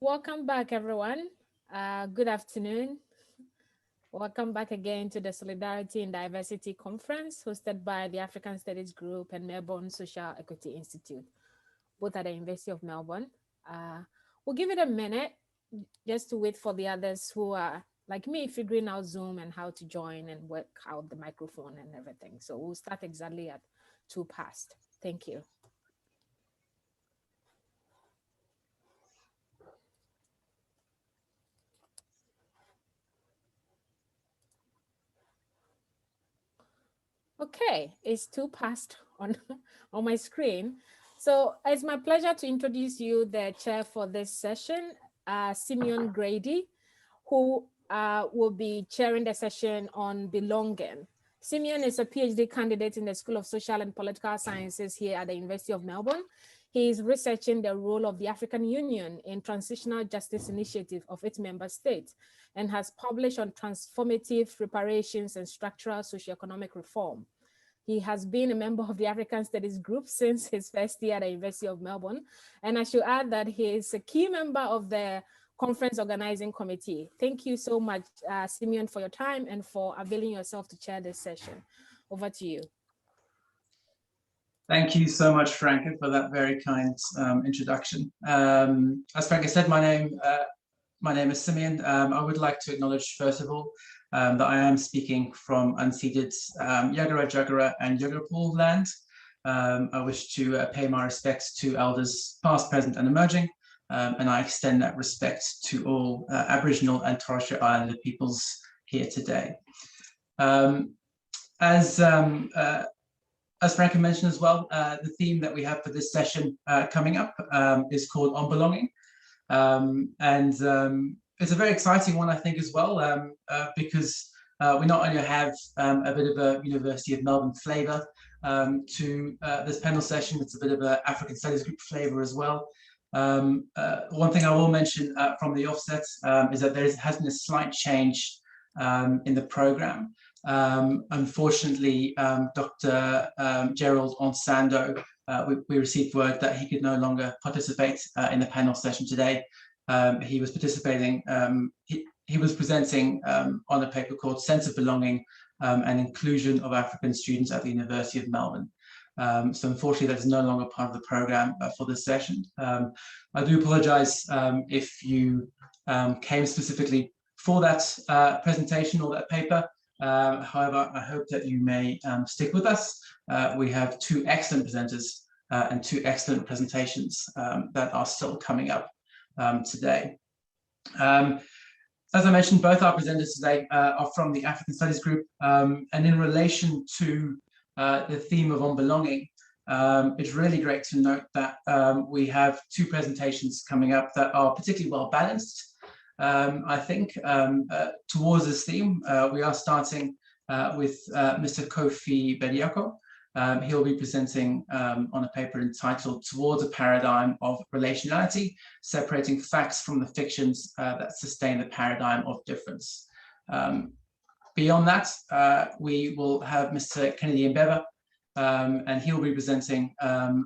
Welcome back, everyone. Good afternoon. Welcome back again to the Solidarity and Diversity Conference hosted by the African Studies Group and Melbourne Social Equity Institute, both at the University of Melbourne. We'll give it a minute just to wait for the others who are, like me, figuring out Zoom and how to join and work out the microphone and everything. So we'll start exactly at 2 past. Thank you. Okay, it's 2 past on my screen. So it's my pleasure to introduce you the chair for this session, Simeon Gready, who will be chairing the session on belonging. Simeon is a PhD candidate in the School of Social and Political Sciences here at the University of Melbourne. He is researching the role of the African Union in transitional justice initiative of its member states and has published on transformative reparations and structural socioeconomic reform. He has been a member of the African Studies Group since his first year at the University of Melbourne. And I should add that he is a key member of the conference organizing committee. Thank you so much, Simeon, for your time and for availing yourself to chair this session. Over to you. Thank you so much, Franka, for that very kind introduction. As Franka said, my name is Simeon. I would like to acknowledge, first of all, that I am speaking from unceded Yagara, Jagara, and Yagarapool land. I wish to pay my respects to elders past, present, and emerging, and I extend that respect to all Aboriginal and Torres Strait Islander peoples here today. As Franka mentioned as well, the theme that we have for this session coming up is called On Belonging. It's a very exciting one, I think, as well, because we not only have a bit of a University of Melbourne flavour to this panel session, it's a bit of an African Studies Group flavour as well. One thing I will mention from the offset is that there has been a slight change in the programme. Unfortunately, Dr. Gerald Onsando, we received word that he could no longer participate in the panel session today. He was participating, he was presenting on a paper called Sense of Belonging and Inclusion of African Students at the University of Melbourne. So unfortunately, that's no longer part of the program for this session. I do apologize if you came specifically for that presentation or that paper. However, I hope that you may stick with us. We have 2 excellent presenters and 2 excellent presentations that are still coming up today. As I mentioned, both our presenters today are from the African Studies Group, and in relation to the theme of On Belonging, it's really great to note that we have 2 presentations coming up that are particularly well balanced. I think towards this theme, we are starting with Mr. Kofi Bediako. He'll be presenting on a paper entitled Towards a Paradigm of Relationality, Separating Facts from the Fictions that Sustain the Paradigm of Difference. Beyond that, we will have Mr. Kennedy Mbeva, and he'll be presenting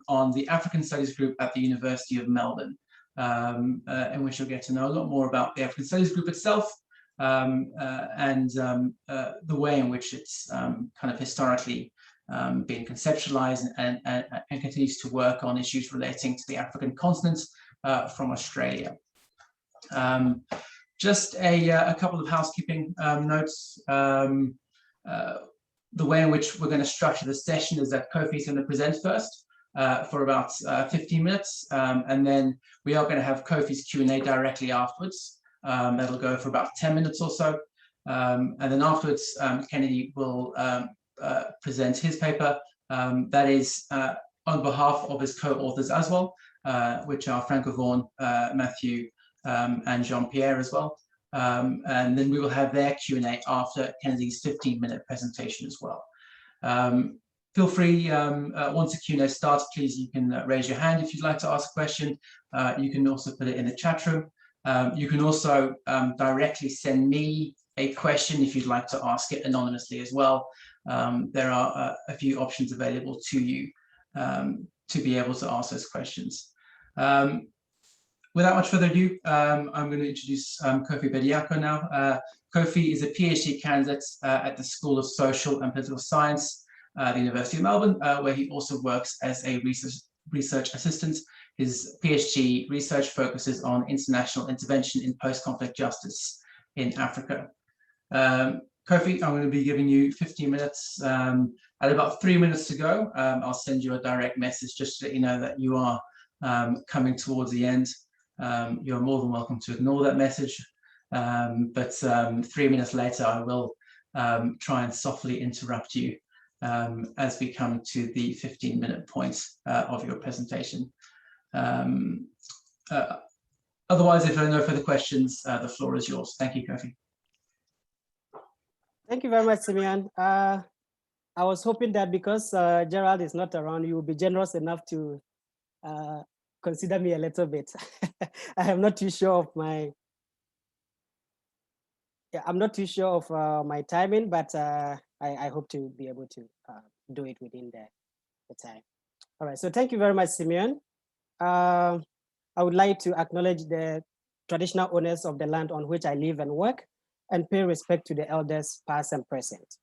on the African Studies Group at the University of Melbourne, in which you'll get to know a lot more about the African Studies Group itself and the way in which it's kind of historically being conceptualized and continues to work on issues relating to the African continent from Australia. Just a couple of housekeeping notes. The way in which we're going to structure the session is that Kofi is going to present first for about 15 minutes, and then we are going to have Kofi's Q&A directly afterwards. That'll go for about 10 minutes or so, and then afterwards Kennedy will present his paper, that is on behalf of his co-authors as well, which are Franka, Vaughan, Matthew, and Jean-Pierre as well. And then we will have their Q&A after Kennedy's 15-minute presentation as well. Feel free, once the Q&A starts, please, you can raise your hand if you'd like to ask a question. You can also put it in the chat room. You can also directly send me a question if you'd like to ask it anonymously as well. There are a few options available to you to be able to ask those questions. Without much further ado, I'm going to introduce Kofi Bediako now. Kofi is a PhD candidate at the School of Social and Political Science at the University of Melbourne, where he also works as a research assistant. His PhD research focuses on international intervention in post-conflict justice in Africa. Kofi, I'm going to be giving you 15 minutes. At about 3 minutes to go, I'll send you a direct message just to let you know that you are coming towards the end. You're more than welcome to ignore that message. But 3 minutes later, I will try and softly interrupt you as we come to the 15-minute point of your presentation. Otherwise, if there are no further questions, the floor is yours. Thank you, Kofi. Thank you very much, Simeon. I was hoping that because Gerald is not around, you will be generous enough to consider me a little bit. I am not too sure of my, I'm not too sure of my timing, but I hope to be able to do it within the time. All right, so thank you very much, Simeon. I would like to acknowledge the traditional owners of the land on which I live and work, and pay respect to the elders past and present.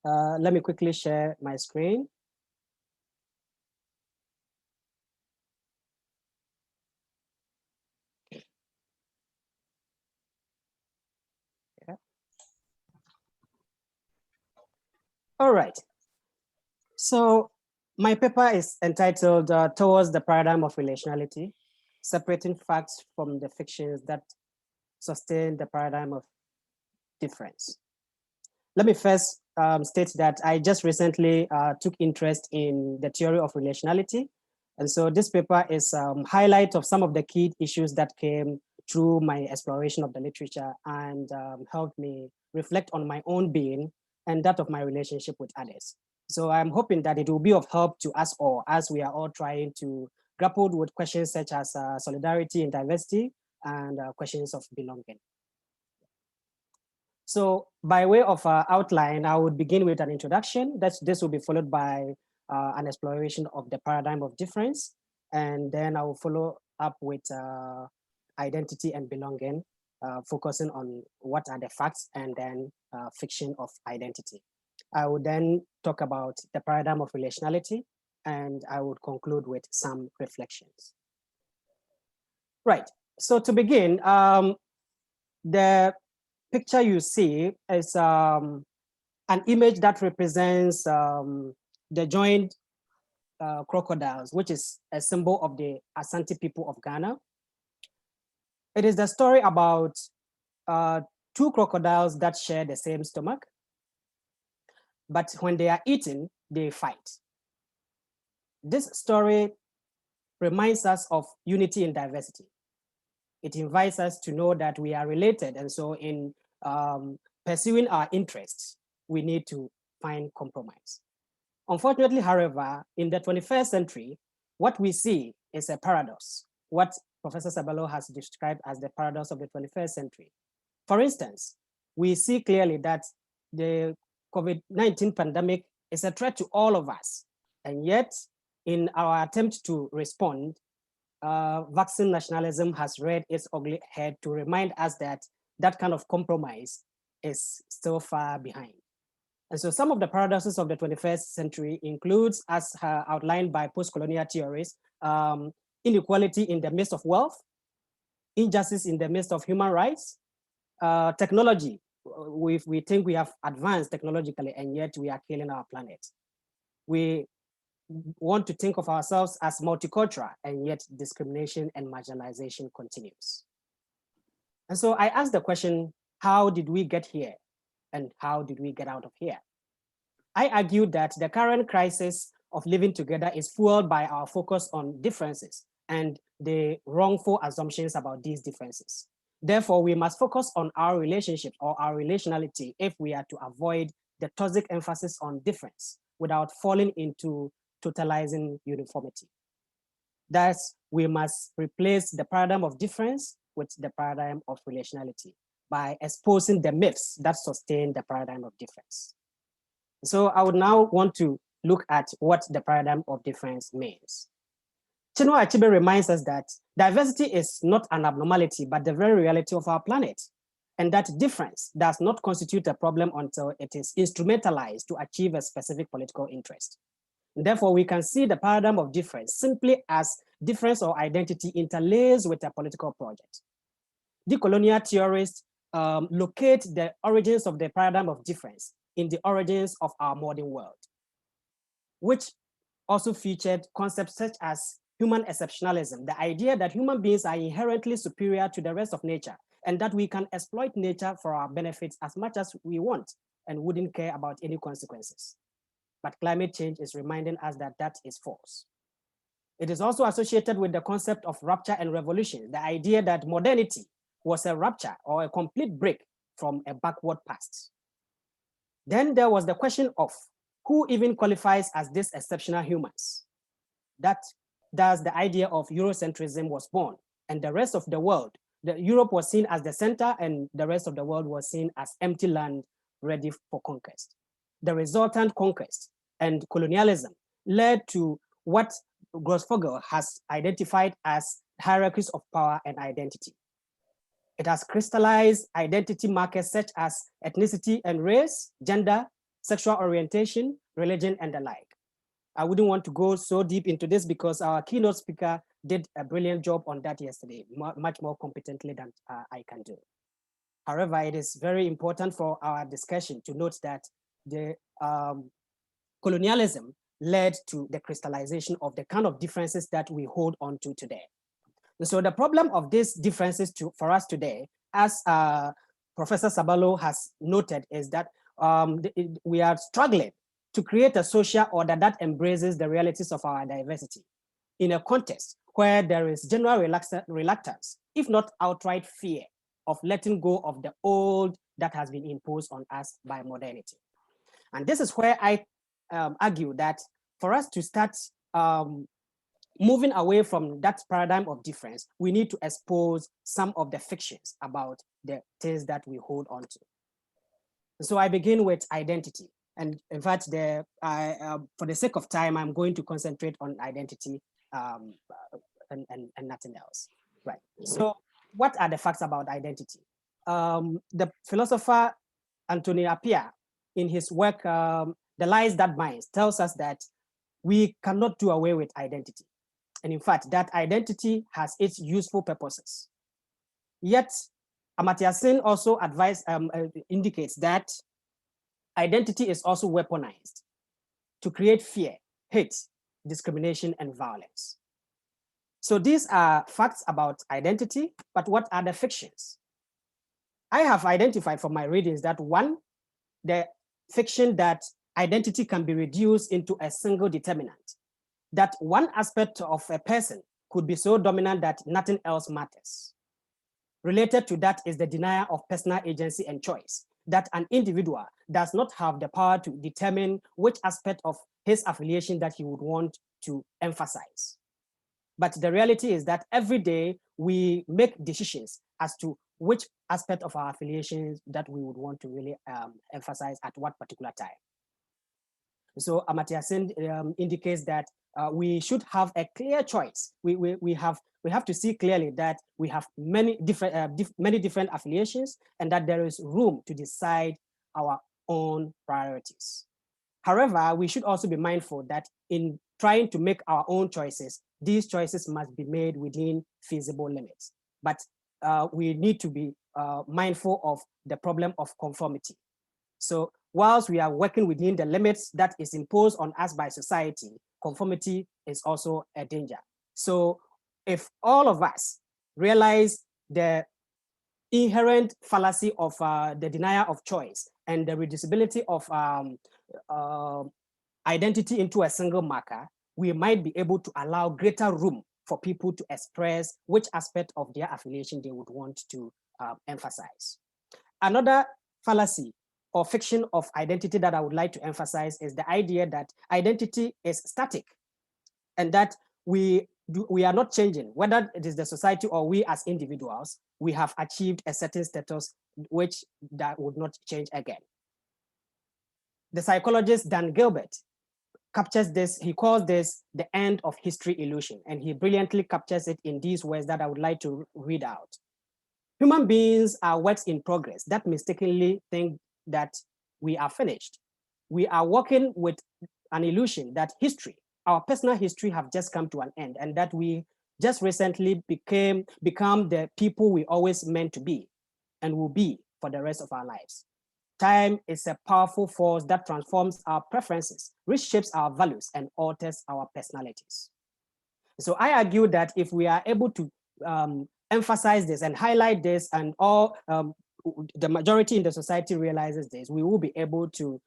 Let me quickly share my screen. Yeah. All right. So my paper is entitled Towards the Paradigm of Relationality, Separating Facts from the Fictions That Sustain the Paradigm of Difference. Let me first state that I just recently took interest in the theory of relationality. And so this paper is highlight of some of the key issues that came through my exploration of the literature and helped me reflect on my own being and that of my relationship with others. So I'm hoping that it will be of help to us all as we are all trying to grapple with questions such as solidarity and diversity and questions of belonging. So by way of outline, I would begin with an introduction. This will be followed by an exploration of the paradigm of difference. And then I will follow up with identity and belonging, focusing on what are the facts and then fiction of identity. I would then talk about the paradigm of relationality, and I would conclude with some reflections. Right, so to begin, the picture you see is an image that represents the joined crocodiles, which is a symbol of the Asante people of Ghana. It is the story about two crocodiles that share the same stomach, but when they are eaten, they fight. This story reminds us of unity in diversity. It invites us to know that we are related, and so in pursuing our interests, we need to find compromise. Unfortunately, however, in the 21st century, what we see is a paradox, what Professor Sabalo has described as the paradox of the 21st century. For instance, we see clearly that the COVID-19 pandemic is a threat to all of us. And yet, in our attempt to respond, vaccine nationalism has reared its ugly head to remind us that that kind of compromise is still far behind. And so some of the paradoxes of the 21st century includes, as outlined by post-colonial theories, inequality in the midst of wealth, injustice in the midst of human rights, technology. We think we have advanced technologically, and yet we are killing our planet. We want to think of ourselves as multicultural, and yet discrimination and marginalization continues. And so I asked the question, how did we get here? And how did we get out of here? I argued that the current crisis of living together is fueled by our focus on differences and the wrongful assumptions about these differences. Therefore, we must focus on our relationship or our relationality if we are to avoid the toxic emphasis on difference without falling into totalizing uniformity. Thus, we must replace the paradigm of difference with the paradigm of relationality by exposing the myths that sustain the paradigm of difference. So I would now want to look at what the paradigm of difference means. Chinua Achebe reminds us that diversity is not an abnormality, but the very reality of our planet, and that difference does not constitute a problem until it is instrumentalized to achieve a specific political interest. Therefore, we can see the paradigm of difference simply as difference or identity interlaced with a political project. Decolonial theorists locate the origins of the paradigm of difference in the origins of our modern world, which also featured concepts such as human exceptionalism, the idea that human beings are inherently superior to the rest of nature and that we can exploit nature for our benefits as much as we want and wouldn't care about any consequences. But climate change is reminding us that that is false. It is also associated with the concept of rupture and revolution, the idea that modernity was a rupture or a complete break from a backward past. Then there was the question of who even qualifies as these exceptional humans. Thus the idea of Eurocentrism was born, and the rest of the world, Europe was seen as the center and the rest of the world was seen as empty land ready for conquest. The resultant conquest and colonialism led to what Grossfogel has identified as hierarchies of power and identity. It has crystallized identity markers such as ethnicity and race, gender, sexual orientation, religion, and the like. I wouldn't want to go so deep into this because our keynote speaker did a brilliant job on that yesterday, much more competently than I can do. However, it is very important for our discussion to note that the colonialism led to the crystallization of the kind of differences that we hold on to today. And so the problem of these differences for us today, as Professor Sabalo has noted, is that we are struggling to create a social order that embraces the realities of our diversity in a context where there is general reluctance, if not outright fear, of letting go of the old that has been imposed on us by modernity. And this is where I argue that for us to start moving away from that paradigm of difference, we need to expose some of the fictions about the things that we hold on to. So I begin with identity. And in fact, for the sake of time, I'm going to concentrate on identity and nothing else. Right. So what are the facts about identity? The philosopher Anthony Appiah, in his work, The Lies That Binds, tells us that we cannot do away with identity. And in fact, that identity has its useful purposes. Yet, Amartya Sen also indicates that identity is also weaponized to create fear, hate, discrimination, and violence. So these are facts about identity, but what are the fictions? I have identified from my readings that one, the fiction that identity can be reduced into a single determinant, that one aspect of a person could be so dominant that nothing else matters. Related to that is the denial of personal agency and choice, that an individual does not have the power to determine which aspect of his affiliation that he would want to emphasize. But the reality is that every day we make decisions as to which aspect of our affiliations that we would want to really emphasize at what particular time. So Amartya Sen indicates that we should have a clear choice. We have to see clearly that we have many different affiliations and that there is room to decide our own priorities. However, we should also be mindful that in trying to make our own choices, these choices must be made within feasible limits. But we need to be mindful of the problem of conformity. So whilst we are working within the limits that is imposed on us by society, conformity is also a danger. So if all of us realize the inherent fallacy of the denial of choice and the reducibility of identity into a single marker, we might be able to allow greater room for people to express which aspect of their affiliation they would want to emphasize. Another fallacy or fiction of identity that I would like to emphasize is the idea that identity is static and that we are not changing, whether it is the society or we as individuals, we have achieved a certain status which that would not change again. The psychologist Dan Gilbert captures this, he calls this the end of history illusion, and he brilliantly captures it in these words that I would like to read out. Human beings are works in progress that mistakenly think that we are finished. We are working with an illusion that history, our personal history, have just come to an end, and that we just recently become the people we always meant to be and will be for the rest of our lives. Time is a powerful force that transforms our preferences, reshapes our values, and alters our personalities. So I argue that if we are able to emphasize this and highlight this, and all the majority in the society realizes this, we will be able to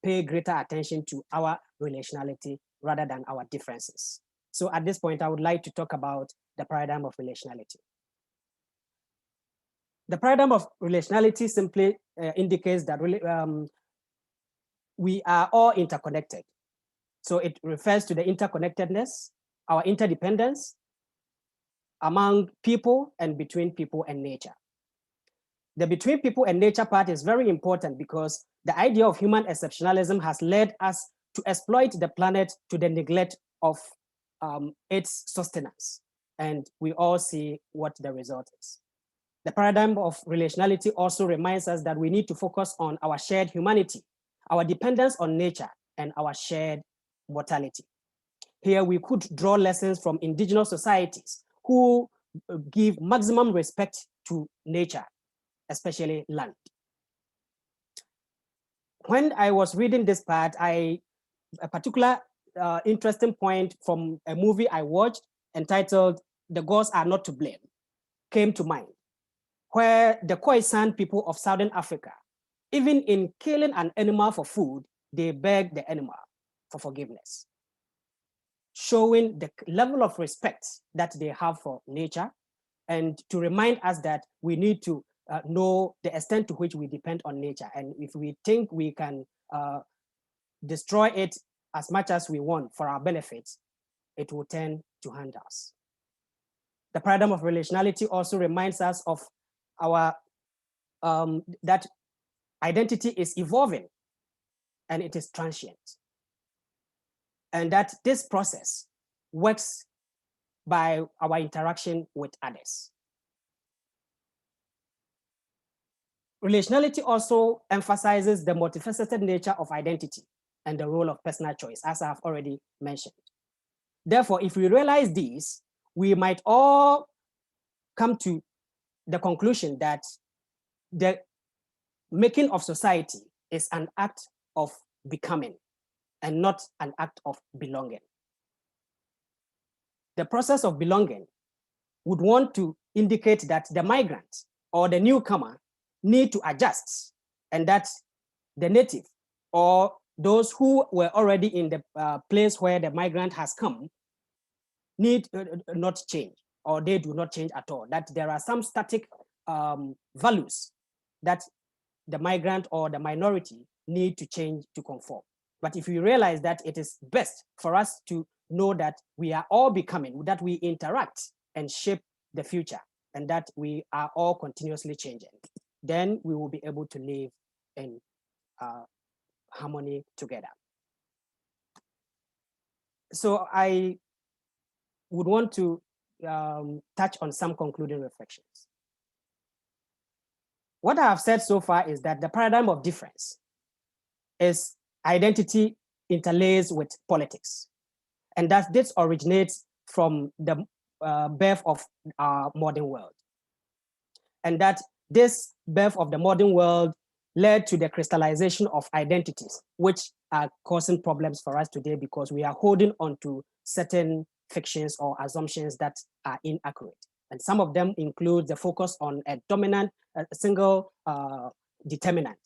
pay greater attention to our relationality rather than our differences. So at this point, I would like to talk about the paradigm of relationality. The paradigm of relationality simply indicates that we are all interconnected. So it refers to the interconnectedness, our interdependence among people and between people and nature. The between people and nature part is very important because the idea of human exceptionalism has led us to exploit the planet to the neglect of its sustenance. And we all see what the result is. The paradigm of relationality also reminds us that we need to focus on our shared humanity, our dependence on nature, and our shared mortality. Here we could draw lessons from indigenous societies who give maximum respect to nature, especially land. When I was reading this part, a particular interesting point from a movie I watched entitled "The Gods Are Not to Blame" came to mind, where the Khoisan people of Southern Africa, even in killing an animal for food, they beg the animal for forgiveness, showing the level of respect that they have for nature, and to remind us that we need to know the extent to which we depend on nature. And if we think we can destroy it as much as we want for our benefits, it will tend to harm us. The paradigm of relationality also reminds us of our that identity is evolving and it is transient. And that this process works by our interaction with others. Relationality also emphasizes the multifaceted nature of identity and the role of personal choice, as I have already mentioned. Therefore, if we realize these, we might all come to the conclusion that the making of society is an act of becoming and not an act of belonging. The process of belonging would want to indicate that the migrant or the newcomer need to adjust, and that the native or those who were already in the place where the migrant has come need not change, or they do not change at all, that there are some static values that the migrant or the minority need to change to conform. But if we realize that it is best for us to know that we are all becoming, that we interact and shape the future, and that we are all continuously changing, then we will be able to live in harmony together. So I would want to touch on some concluding reflections. What I have said so far is that the paradigm of difference is identity interlaced with politics, and that this originates from the birth of our modern world, and that this birth of the modern world led to the crystallization of identities, which are causing problems for us today because we are holding on to certain fictions or assumptions that are inaccurate. And some of them include the focus on a dominant, single determinant.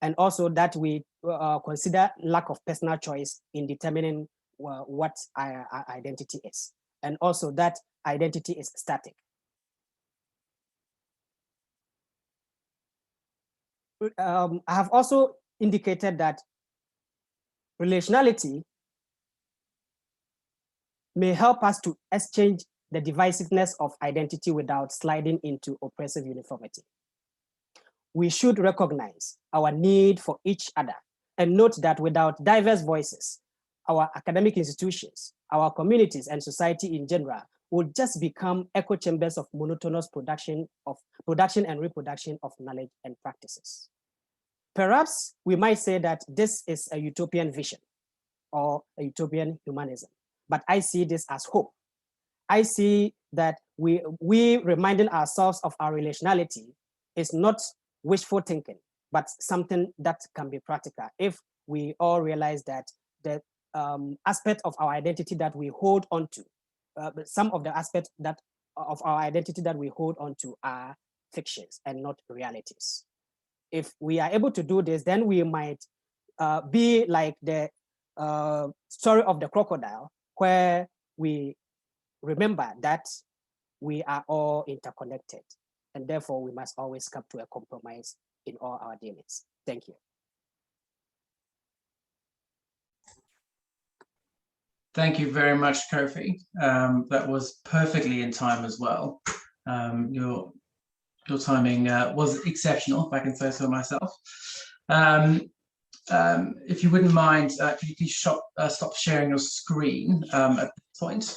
And also that we consider lack of personal choice in determining what our identity is. And also that identity is static. I have also indicated that relationality may help us to exchange the divisiveness of identity without sliding into oppressive uniformity. We should recognize our need for each other and note that without diverse voices, our academic institutions, our communities, and society in general will just become echo chambers of monotonous production and reproduction of knowledge and practices. Perhaps we might say that this is a utopian vision or a utopian humanism, but I see this as hope. I see that we reminding ourselves of our relationality is not wishful thinking, but something that can be practical if we all realize that the aspect of our identity that we hold on to, some of the aspects that of our identity that we hold on to are fictions and not realities. If we are able to do this, then we might be like the story of the crocodile, where we remember that we are all interconnected, and therefore we must always come to a compromise in all our dealings. Thank you. Thank you very much, Kofi. That was perfectly in time as well. Your timing was exceptional, if I can say so myself. If you wouldn't mind, could you please stop sharing your screen at this point?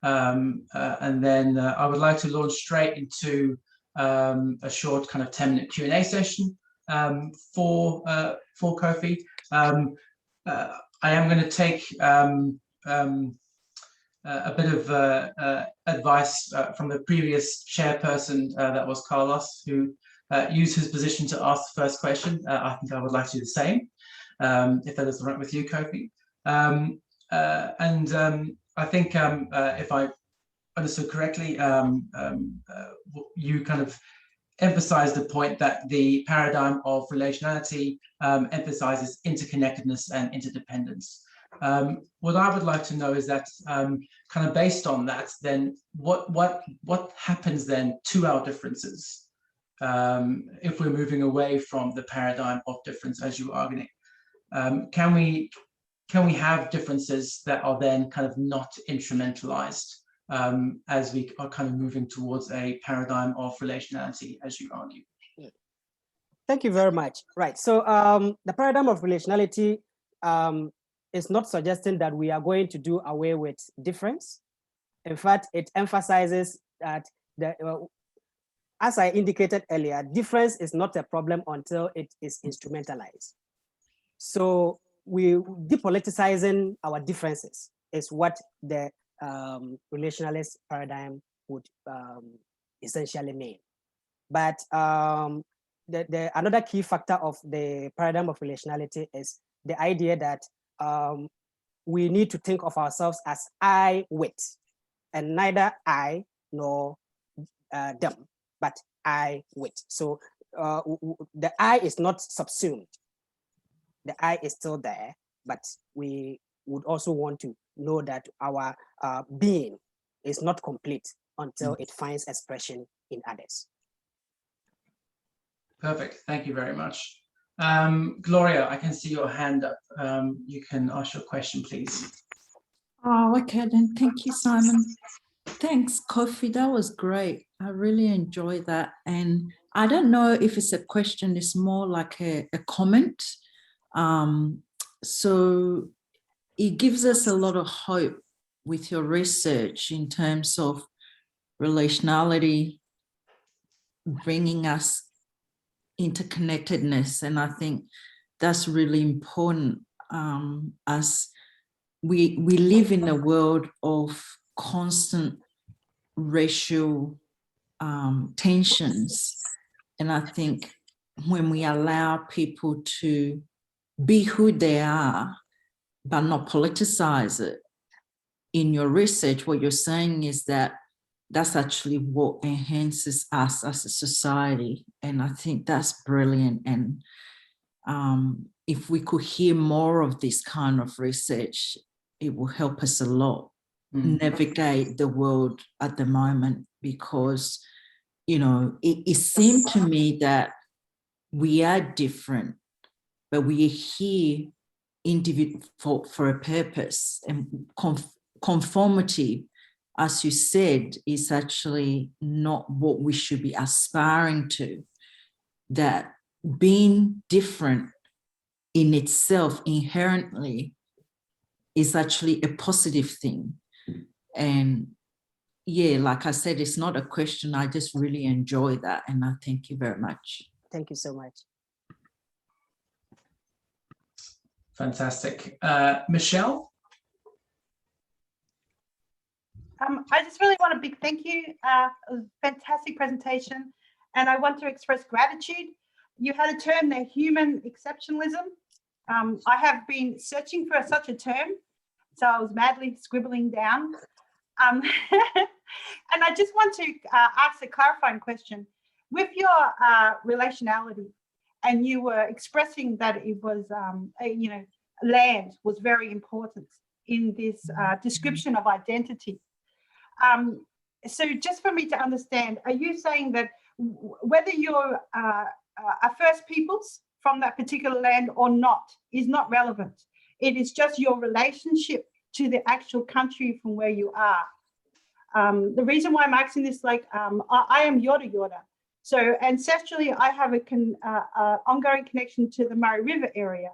And then I would like to launch straight into a short kind of 10-minute Q&A session for Kofi. I am going to take a bit of advice from the previous chairperson, that was Carlos, who used his position to ask the first question. I think I would like to do the same, if that is all right with you, Kofi. I think if I understood correctly, you kind of emphasized the point that the paradigm of relationality emphasizes interconnectedness and interdependence. What I would like to know is that, kind of based on that, then what happens then to our differences if we're moving away from the paradigm of difference, as you are arguing? Can we have differences that are then kind of not instrumentalized as we are kind of moving towards a paradigm of relationality, as you argue? Thank you very much. Right. So the paradigm of relationality is not suggesting that we are going to do away with difference. In fact, it emphasizes that as I indicated earlier, difference is not a problem until it is instrumentalized. So we depoliticizing our differences is what the relationalist paradigm would essentially mean. But another key factor of the paradigm of relationality is the idea that we need to think of ourselves as I with, and neither I nor them, but I with. So the I is not subsumed. The I is still there, but we would also want to know that our being is not complete until it finds expression in others. Perfect. Thank you very much. Gloria, I can see your hand up. You can ask your question, please. Oh, okay then. Thank you, Simon. Thanks, Kofi. That was great. I really enjoyed that. And I don't know if it's a question, it's more like a comment. So it gives us a lot of hope with your research in terms of relationality, bringing us interconnectedness. And I think that's really important as we live in a world of constant racial tensions. And I think when we allow people to be who they are, but not politicize it, in your research, what you're saying is that that's actually what enhances us as a society. And I think that's brilliant. And if we could hear more of this kind of research, it will help us a lot navigate the world at the moment, because, you know, it seemed to me that we are different, but we are here for a purpose. And conformity, as you said, is actually not what we should be aspiring to. That being different in itself inherently is actually a positive thing. And yeah, like I said, it's not a question. I just really enjoy that. And I thank you very much. Thank you so much. Fantastic. Michelle? I just really want a big thank you. It was a fantastic presentation. And I want to express gratitude. You had a term there, human exceptionalism. I have been searching for such a term, so I was madly scribbling down. And I just want to ask a clarifying question. With your relationality, and you were expressing that it was, you know, land was very important in this description of identity. So just for me to understand, are you saying that whether you're a First Peoples from that particular land or not is not relevant? It is just your relationship to the actual country from where you are. The reason why I'm asking this, like, I am Yorta Yorta. So ancestrally, I have an ongoing connection to the Murray River area.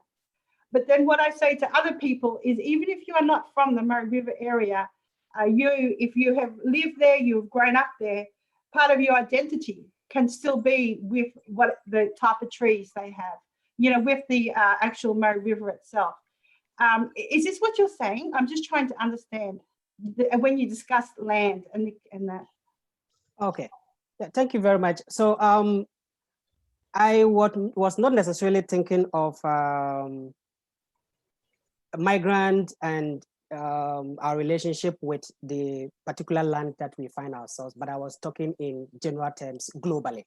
But then what I say to other people is, even if you are not from the Murray River area, if you have lived there, you've grown up there, part of your identity can still be with what the type of trees they have, you know, with the actual Murray River itself. Is this what you're saying? I'm just trying to understand when you discuss land and that. Okay. Yeah, thank you very much. So I was not necessarily thinking of migrant and our relationship with the particular land that we find ourselves, but I was talking in general terms globally.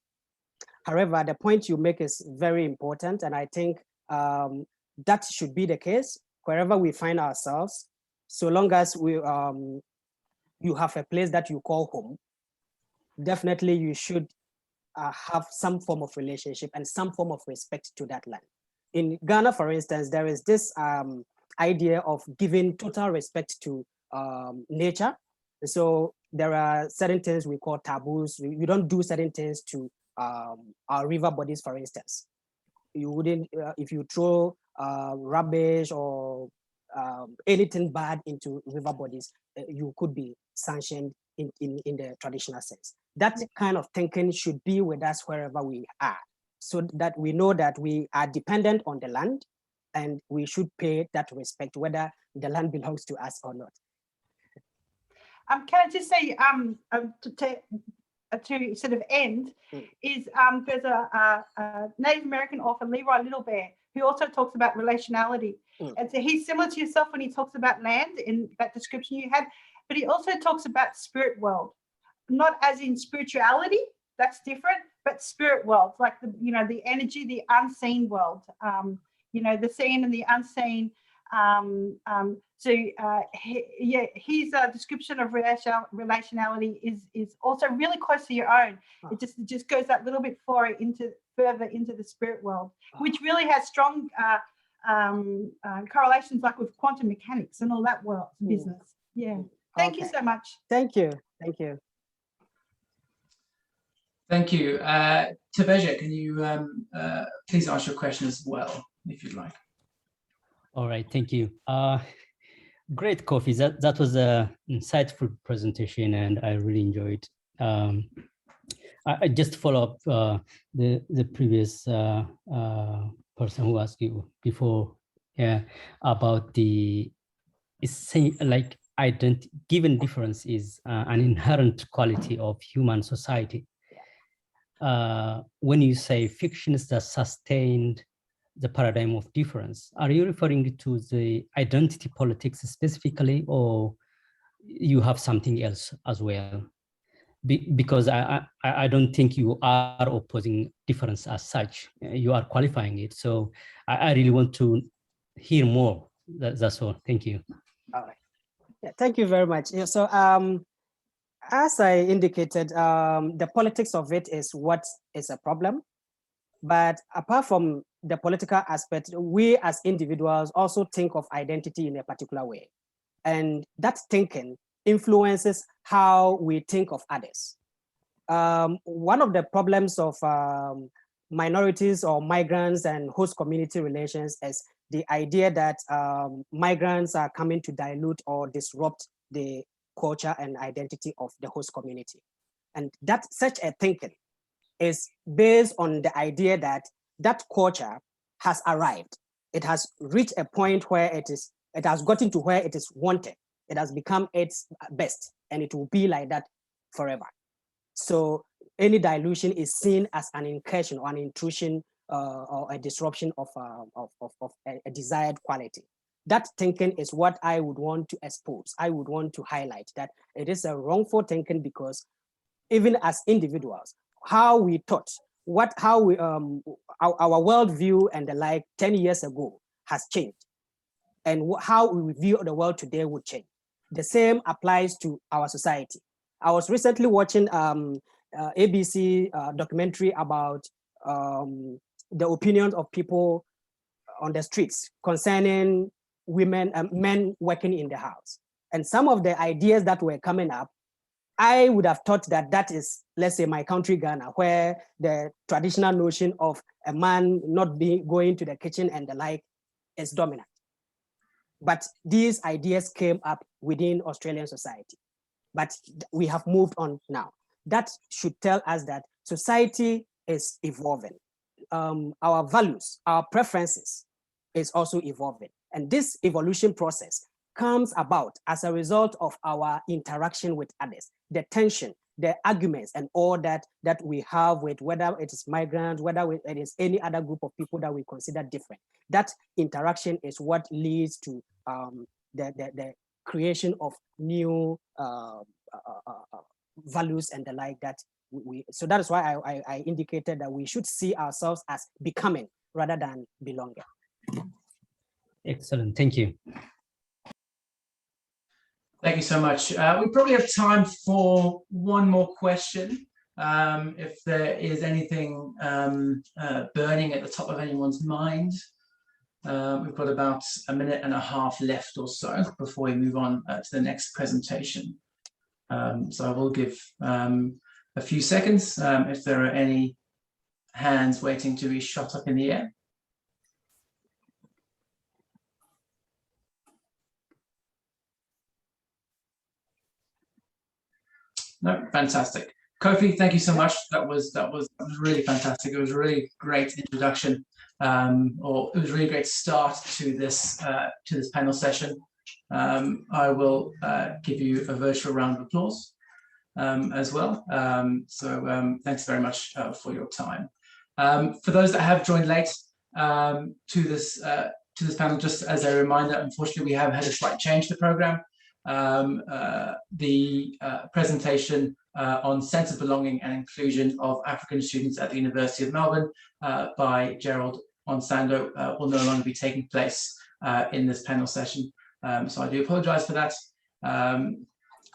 However, the point you make is very important, and I think that should be the case wherever we find ourselves, so long as you have a place that you call home. Definitely you should have some form of relationship and some form of respect to that land. In Ghana, for instance, there is this idea of giving total respect to nature. So there are certain things we call taboos. You don't do certain things to our river bodies, for instance. You wouldn't, if you throw rubbish or anything bad into river bodies, you could be sanctioned in the traditional sense. That kind of thinking should be with us wherever we are, so that we know that we are dependent on the land and we should pay that respect, whether the land belongs to us or not. Can I just say, to sort of end, is there's a Native American author, Leroy Little Bear, who also talks about relationality. And so he's similar to yourself when he talks about land in that description you had, but he also talks about spirit world, not as in spirituality, that's different, but spirit world, like the, you know, the energy, the unseen world, you know, the seen and the unseen. His description of relationality is also really close to your own. It just goes that little bit further into the spirit world, which really has strong correlations, like with quantum mechanics and all that world business. Yeah. Thank you so much. Thank you. Thank you. Thank you. Tabeja, can you please ask your question as well, if you'd like? All right, thank you. Great, Kofi. That was an insightful presentation, and I really enjoyed. I just follow up the previous person who asked you before, about the like given difference is an inherent quality of human society. When you say fictions that sustained the paradigm of difference, are you referring to the identity politics specifically, or you have something else as well? Because I don't think you are opposing difference as such. You are qualifying it. So I really want to hear more. That's all. Thank you. All right. Yeah, thank you very much. Yeah, so as I indicated, the politics of it is what is a problem. But apart from the political aspect, we as individuals also think of identity in a particular way. And that thinking influences how we think of others. One of the problems of minorities or migrants and host community relations as the idea that migrants are coming to dilute or disrupt the culture and identity of the host community. And that such a thinking is based on the idea that that culture has arrived. It has reached a point where it has gotten to where it is wanted. It has become its best, and it will be like that forever. So any dilution is seen as an incursion or an intrusion or a disruption of a desired quality. That thinking is what I would want to expose. I would want to highlight that it is a wrongful thinking, because even as individuals, how we thought, how we our worldview and the like 10 years ago has changed, and how we view the world today would change. The same applies to our society. I was recently watching ABC documentary about the opinions of people on the streets concerning women and men working in the house. And some of the ideas that were coming up, I would have thought that is, let's say, my country, Ghana, where the traditional notion of a man not going to the kitchen and the like is dominant. But these ideas came up within Australian society. But we have moved on now. That should tell us that society is evolving. Our values, our preferences is also evolving. And this evolution process comes about as a result of our interaction with others, the tension, the arguments, and all that we have with, whether it is migrants, whether it is any other group of people that we consider different. That interaction is what leads to the creation of new values and the like that so that is why I indicated that we should see ourselves as becoming rather than belonging. Excellent, thank you. Thank you so much. We probably have time for one more question. If there is anything burning at the top of anyone's mind. We've got about a minute and a half left or so before we move on to the next presentation. So I will give a few seconds if there are any hands waiting to be shot up in the air. No, fantastic. Kofi, thank you so much. That was really fantastic. It was a really great introduction, or it was a really great start to this panel session. I will give you a virtual round of applause as well. Thanks very much for your time. For those that have joined late to this panel, just as a reminder, unfortunately we have had a slight change to the program. The presentation on sense of belonging and inclusion of African students at the University of Melbourne by Gerald Onsando will no longer be taking place in this panel session. So I do apologize for that.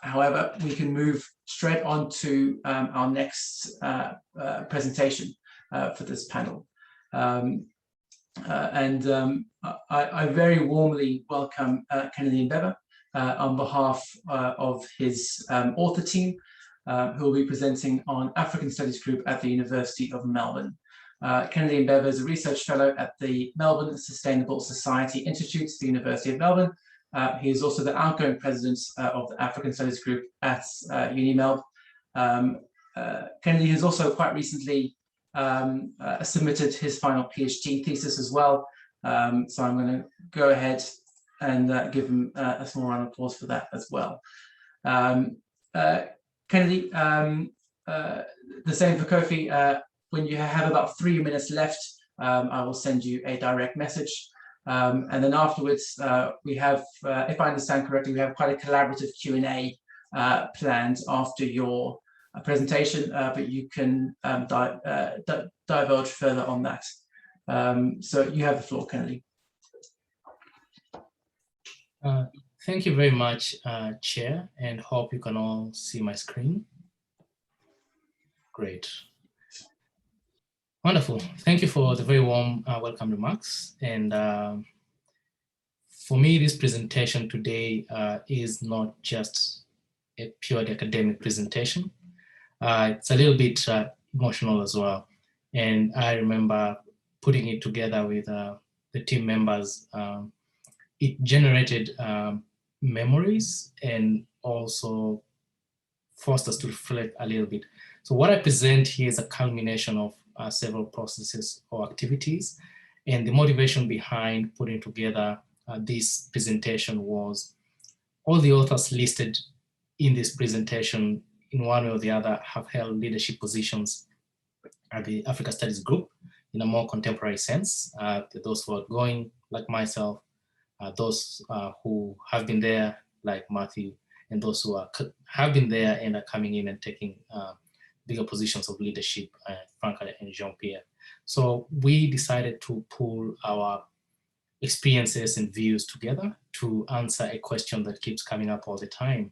However, we can move straight on to our next presentation for this panel. I very warmly welcome Kennedy Mbeva on behalf of his author team, who will be presenting on African Studies Group at the University of Melbourne. Kennedy Mbeva is a research fellow at the Melbourne Sustainable Society Institute at the University of Melbourne. He is also the outgoing president of the African Studies Group at UniMelb. Kennedy has also quite recently submitted his final PhD thesis as well. So I'm going to go ahead and give him a small round of applause for that as well. Kennedy, the same for Kofi. When you have about 3 minutes left, I will send you a direct message. And then afterwards, we have, if I understand correctly, we have quite a collaborative Q&A planned after your presentation, but you can divulge further on that. So you have the floor, Kennedy. Thank you very much, Chair, and hope you can all see my screen. Great. Wonderful. Thank you for the very warm welcome remarks. And for me, this presentation today is not just a purely academic presentation. It's a little bit emotional as well. And I remember putting it together with the team members. It generated memories and also forced us to reflect a little bit. So what I present here is a culmination of several processes or activities. And the motivation behind putting together this presentation was all the authors listed in this presentation in one way or the other have held leadership positions at the Africa Studies Group in a more contemporary sense. Those who are going like myself, those who have been there like Matthew, and those who have been there and are coming in and taking bigger positions of leadership, Franka and Jean-Pierre. So we decided to pull our experiences and views together to answer a question that keeps coming up all the time.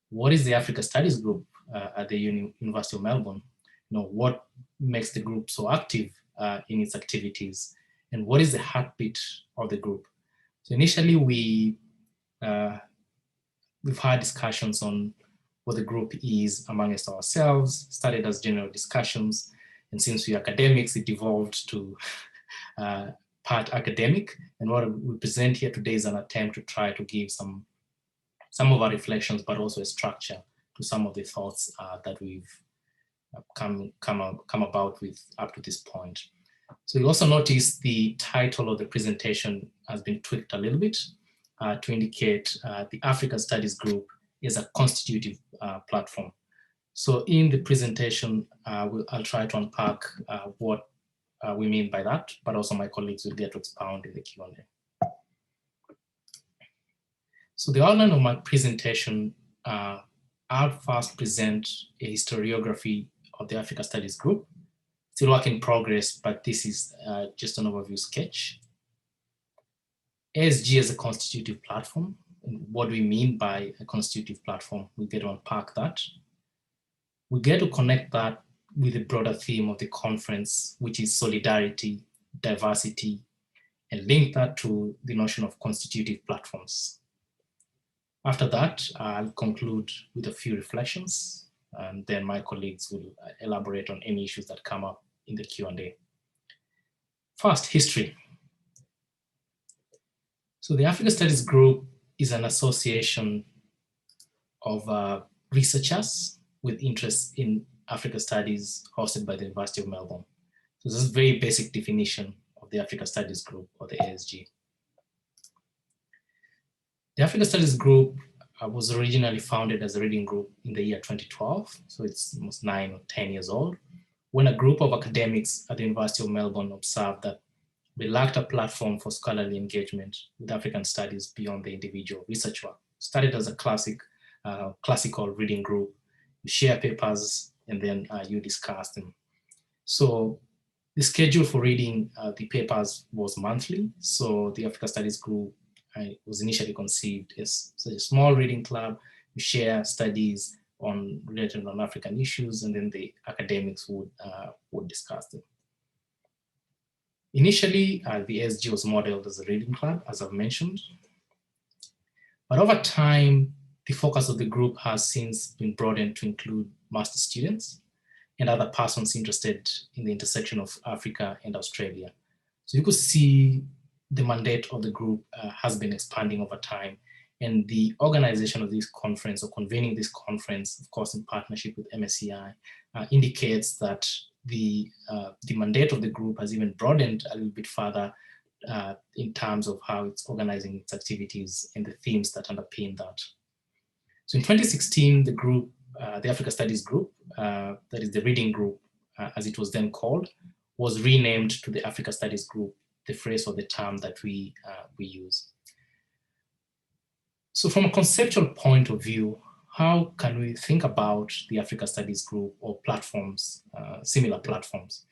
What is the Africa Studies Group at the University of Melbourne? What makes the group so active in its activities? And what is the heartbeat of the group? So initially we've had discussions on what the group is amongst ourselves, started as general discussions. And since we're academics, it evolved to part academic. And what we present here today is an attempt to try to give some of our reflections, but also a structure to some of the thoughts that we've come about with up to this point. So you'll also notice the title of the presentation has been tweaked a little bit to indicate the Africa Studies Group is a constitutive platform. So in the presentation, I'll try to unpack what we mean by that, but also my colleagues will get to expound in the Q&A. So the outline of my presentation, I'll first present a historiography of the Africa Studies Group. Still work in progress, but this is just an overview sketch. ASG as a constitutive platform, and what do we mean by a constitutive platform? We get to unpack that. We get to connect that with the broader theme of the conference, which is solidarity, diversity, and link that to the notion of constitutive platforms. After that, I'll conclude with a few reflections, and then my colleagues will elaborate on any issues that come up in the Q&A. First, history. So the Africa Studies Group is an association of researchers with interest in Africa Studies hosted by the University of Melbourne. So this is a very basic definition of the Africa Studies Group, or the ASG. The Africa Studies Group was originally founded as a reading group in the year 2012, so it's almost 9 or 10 years old, when a group of academics at the University of Melbourne observed that they lacked a platform for scholarly engagement with African studies beyond the individual research work. Started as a classical reading group, you share papers, and then you discuss them. So the schedule for reading the papers was monthly. So the Africa Studies Group was initially conceived as a small reading club. You share studies related on African issues, and then the academics would discuss them. Initially, the SG was modeled as a reading club, as I've mentioned. But over time, the focus of the group has since been broadened to include master students and other persons interested in the intersection of Africa and Australia. So you could see the mandate of the group has been expanding over time, and the organization of this conference, or convening this conference, of course, in partnership with MSCI, indicates that the mandate of the group has even broadened a little bit further in terms of how it's organizing its activities and the themes that underpin that. So in 2016, the group, the Africa Studies Group, that is the reading group, as it was then called, was renamed to the Africa Studies Group, the phrase or the term that we use. So from a conceptual point of view, how can we think about the Africa Studies Group or platforms, similar platforms?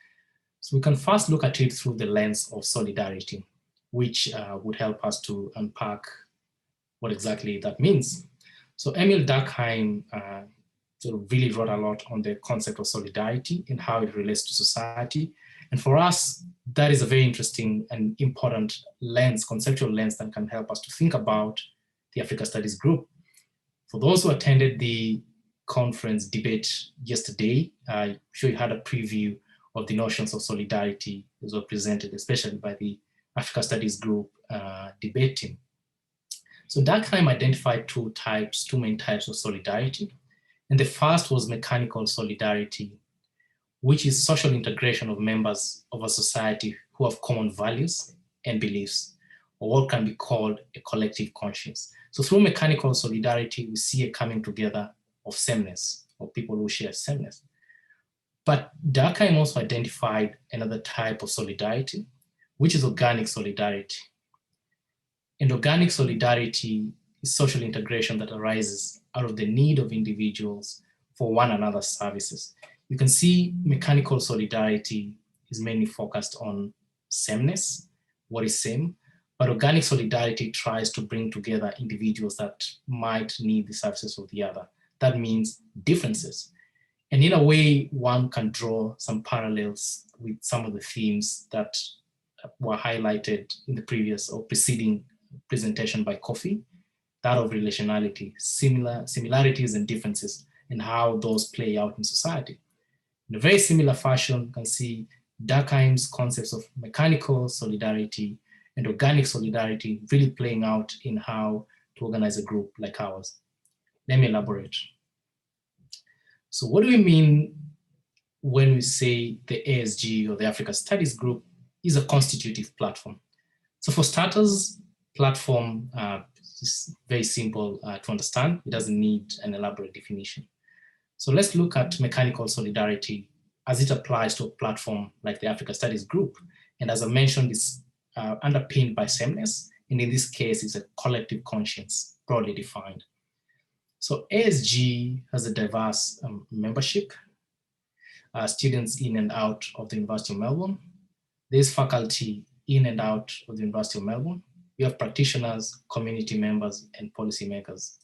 So we can first look at it through the lens of solidarity, which would help us to unpack what exactly that means. So Emil Durkheim sort of really wrote a lot on the concept of solidarity and how it relates to society. And for us, that is a very interesting and important lens, conceptual lens, that can help us to think about the Africa Studies Group. For those who attended the conference debate yesterday, I'm sure you had a preview of the notions of solidarity is represented, especially by the Africa Studies Group debate team. So Durkheim identified two main types of solidarity. And the first was mechanical solidarity, which is social integration of members of a society who have common values and beliefs, or what can be called a collective conscience. So through mechanical solidarity, we see a coming together of sameness, or people who share sameness. But Durkheim also identified another type of solidarity, which is organic solidarity. And organic solidarity is social integration that arises out of the need of individuals for one another's services. You can see mechanical solidarity is mainly focused on sameness, what is same, but organic solidarity tries to bring together individuals that might need the services of the other. That means differences. And in a way, one can draw some parallels with some of the themes that were highlighted in the previous or preceding presentation by Kofi, that of relationality, similarities and differences, and how those play out in society. In a very similar fashion, you can see Durkheim's concepts of mechanical solidarity and organic solidarity really playing out in how to organize a group like ours. Let me elaborate. So what do we mean when we say the ASG, or the Africa Studies Group, is a constitutive platform? So for starters, platform is very simple to understand. It doesn't need an elaborate definition. So let's look at mechanical solidarity as it applies to a platform like the Africa Studies Group. And as I mentioned, it's underpinned by sameness. And in this case, it's a collective conscience, broadly defined. So ASG has a diverse membership, students in and out of the University of Melbourne. There's faculty in and out of the University of Melbourne. We have practitioners, community members, and policymakers.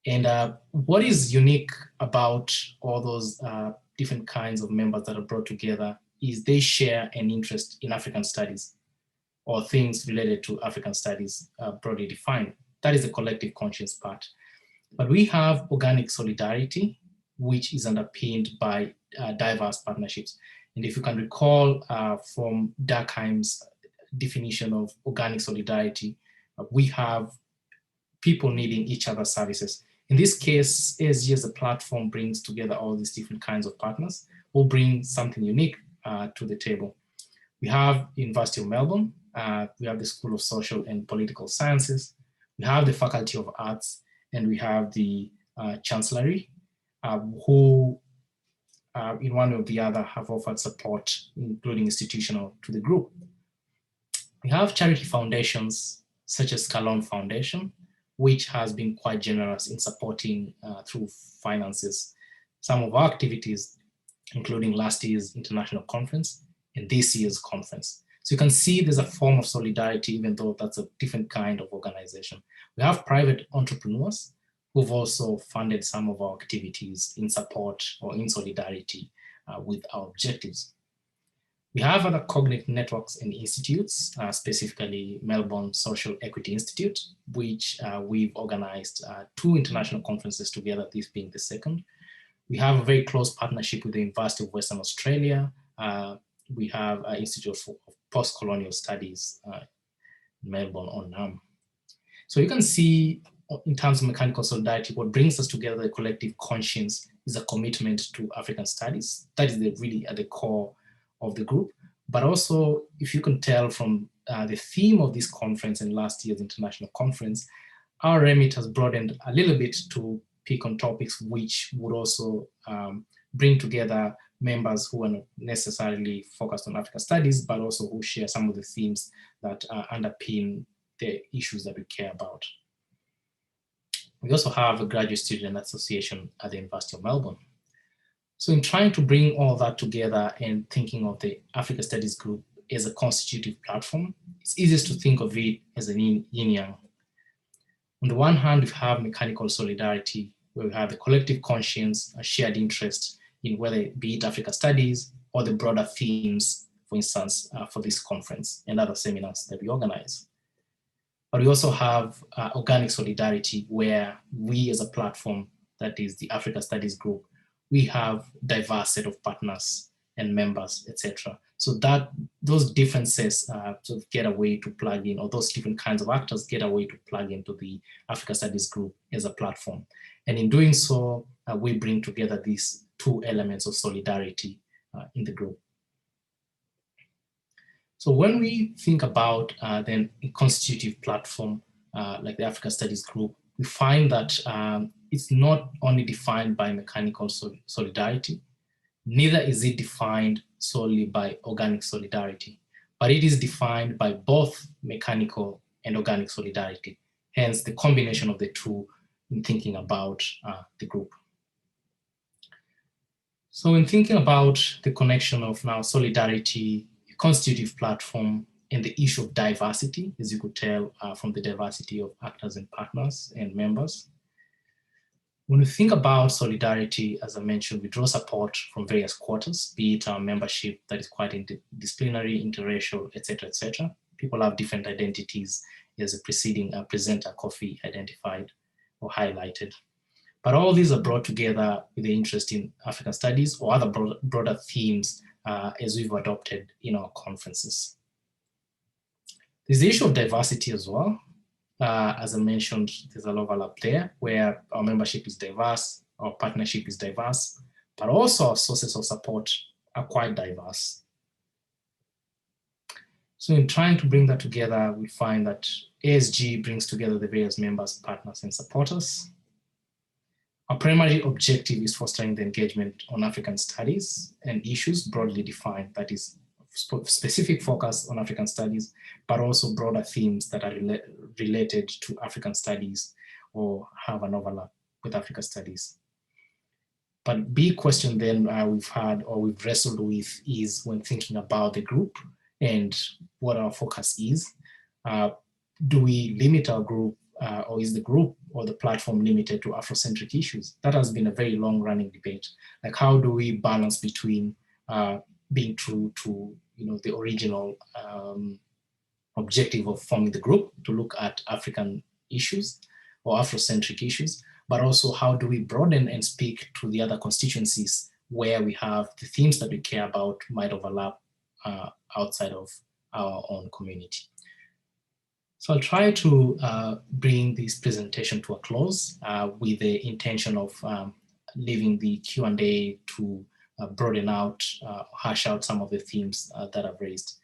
And what is unique about all those different kinds of members that are brought together is they share an interest in African studies, or things related to African studies broadly defined. That is the collective conscience part. But we have organic solidarity, which is underpinned by diverse partnerships. And if you can recall from Durkheim's definition of organic solidarity, we have people needing each other's services. In this case, ASG as a platform brings together all these different kinds of partners who bring something unique to the table. We have University of Melbourne, we have the School of Social and Political Sciences, we have the Faculty of Arts, and we have the Chancellery, who in one or the other have offered support, including institutional, to the group. We have charity foundations such as Calon Foundation, which has been quite generous in supporting through finances some of our activities, including last year's international conference and this year's conference. So you can see there's a form of solidarity, even though that's a different kind of organization. We have private entrepreneurs who've also funded some of our activities in support or in solidarity with our objectives. We have other cognate networks and institutes, specifically Melbourne Social Equity Institute, which we've organized 2 international conferences together, this being the second. We have a very close partnership with the University of Western Australia. We have an Institute of Post-Colonial Studies in Melbourne on NAM. So you can see in terms of mechanical solidarity, what brings us together, the collective conscience, is a commitment to African studies. That is really at the core of the group. But also, if you can tell from the theme of this conference and last year's international conference, our remit has broadened a little bit to pick on topics which would also bring together members who are not necessarily focused on African studies, but also who share some of the themes that underpin the issues that we care about. We also have a graduate student association at the University of Melbourne. So in trying to bring all that together and thinking of the Africa Studies Group as a constitutive platform, it's easiest to think of it as an yin-yang. On the one hand, we have mechanical solidarity, where we have a collective conscience, a shared interest in whether it be it Africa Studies or the broader themes, for instance, for this conference and other seminars that we organize. But we also have organic solidarity, where we as a platform, that is the Africa Studies Group, we have a diverse set of partners and members, etc. So that those differences sort of get a way to plug in, or those different kinds of actors get a way to plug into the Africa Studies group as a platform. And in doing so, we bring together these two elements of solidarity in the group. So when we think about then a constitutive platform like the Africa Studies group, we find that it's not only defined by mechanical solidarity, neither is it defined solely by organic solidarity, but it is defined by both mechanical and organic solidarity, hence the combination of the two in thinking about the group. So in thinking about the connection of now solidarity, a constitutive platform, and the issue of diversity, as you could tell from the diversity of actors and partners and members. When we think about solidarity, as I mentioned, we draw support from various quarters, be it our membership that is quite interdisciplinary, interracial, etc., etc. People have different identities, as the preceding presenter, Kofi, identified or highlighted. But all these are brought together with the interest in African studies or other broader themes as we've adopted in our conferences. There's the issue of diversity as well. As I mentioned, there's a lot of overlap there where our membership is diverse, our partnership is diverse, but also our sources of support are quite diverse. So in trying to bring that together, we find that ASG brings together the various members, partners, and supporters. Our primary objective is fostering the engagement on African studies and issues broadly defined, that is specific focus on African studies, but also broader themes that are related to African studies or have an overlap with African studies. But big question then we've had or we've wrestled with is when thinking about the group and what our focus is. Do we limit our group or is the group or the platform limited to Afrocentric issues? That has been a very long running debate. Like how do we balance between being true to the original objective of forming the group to look at African issues or Afrocentric issues, but also how do we broaden and speak to the other constituencies where we have the themes that we care about might overlap outside of our own community. So I'll try to bring this presentation to a close with the intention of leaving the Q&A to broaden out, hash out some of the themes that I've raised.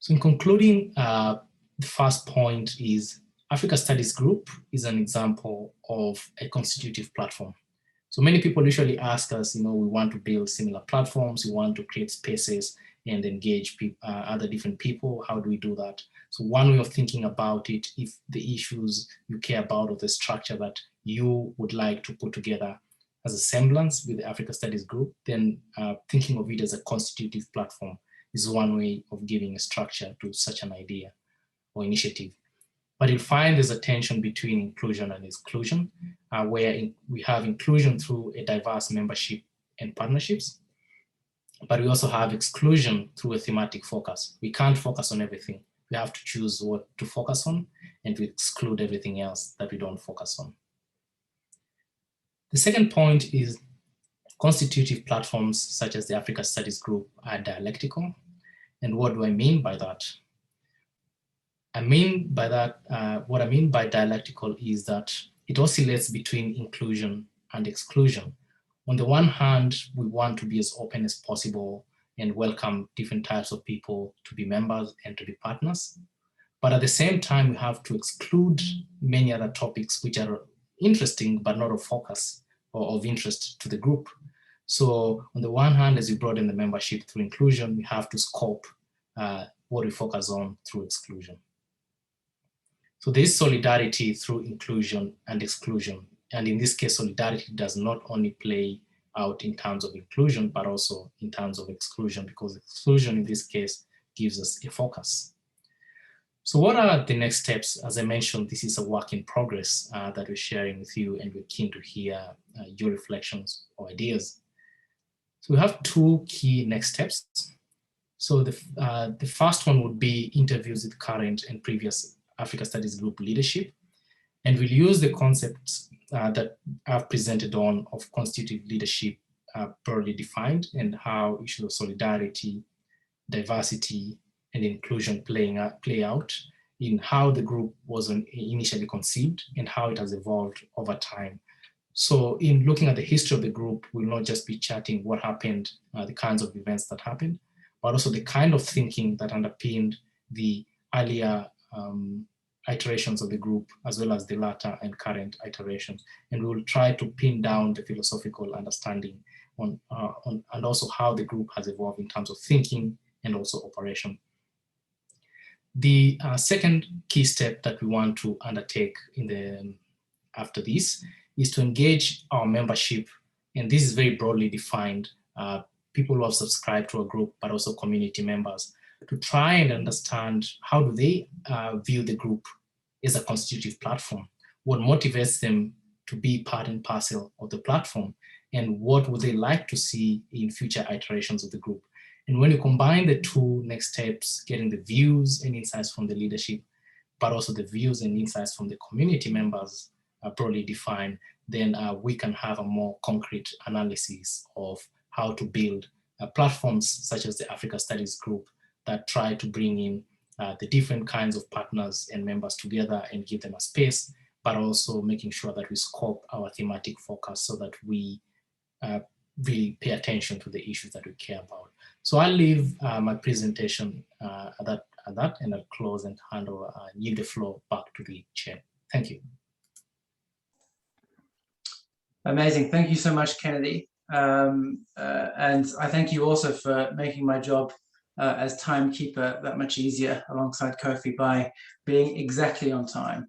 So in concluding, the first point is Africa Studies Group is an example of a constitutive platform. So many people usually ask us, we want to build similar platforms, we want to create spaces and engage other different people. How do we do that? So one way of thinking about it, if the issues you care about or the structure that you would like to put together as a semblance with the Africa Studies Group, then thinking of it as a constitutive platform is one way of giving a structure to such an idea or initiative. But you'll find there's a tension between inclusion and exclusion, where we have inclusion through a diverse membership and partnerships, but we also have exclusion through a thematic focus. We can't focus on everything. We have to choose what to focus on, and we exclude everything else that we don't focus on. The second point is constitutive platforms such as the Africa Studies Group are dialectical. And what do I mean by that? What I mean by dialectical is that it oscillates between inclusion and exclusion. On the one hand, we want to be as open as possible and welcome different types of people to be members and to be partners. But at the same time, we have to exclude many other topics which are interesting, but not of focus or of interest to the group. So on the one hand, as we broaden the membership through inclusion, we have to scope what we focus on through exclusion. So there is solidarity through inclusion and exclusion. And in this case, solidarity does not only play out in terms of inclusion, but also in terms of exclusion, because exclusion in this case gives us a focus. So what are the next steps? As I mentioned, this is a work in progress that we're sharing with you, and we're keen to hear your reflections or ideas. So we have two key next steps. So the first one would be interviews with current and previous Africa Studies Group leadership. And we'll use the concepts that I've presented on of constitutive leadership broadly defined, and how issues of solidarity, diversity, and inclusion play out in how the group was initially conceived and how it has evolved over time. So in looking at the history of the group, we'll not just be chatting what happened, the kinds of events that happened, but also the kind of thinking that underpinned the earlier iterations of the group, as well as the latter and current iterations. And we will try to pin down the philosophical understanding on and also how the group has evolved in terms of thinking and also operation. The second key step that we want to undertake in the after this is to engage our membership, and this is very broadly defined, people who have subscribed to a group, but also community members, to try and understand how do they view the group as a constitutive platform, what motivates them to be part and parcel of the platform, and what would they like to see in future iterations of the group. And when you combine the two next steps, getting the views and insights from the leadership, but also the views and insights from the community members broadly defined, then we can have a more concrete analysis of how to build platforms such as the Africa Studies Group that try to bring in the different kinds of partners and members together and give them a space, but also making sure that we scope our thematic focus so that we really pay attention to the issues that we care about. So I'll leave my presentation at that, and I'll close and hand over, yield the floor back to the chair. Thank you. Amazing. Thank you so much, Kennedy. And I thank you also for making my job as timekeeper that much easier alongside Kofi by being exactly on time.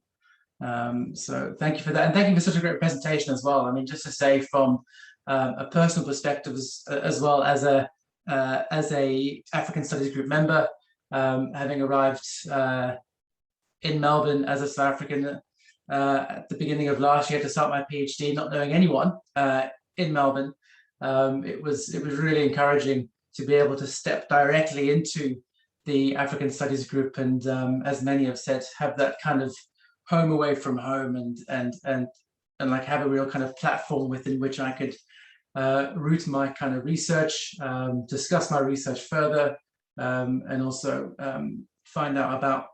So thank you for that. And thank you for such a great presentation as well. I mean, just to say from a personal perspective as well as a African Studies Group member, having arrived in Melbourne as a South African at the beginning of last year to start my PhD, not knowing anyone in Melbourne, it was really encouraging to be able to step directly into the African Studies Group, and as many have said, have that kind of home away from home, and like have a real kind of platform within which I could root my kind of research, discuss my research further, and also find out about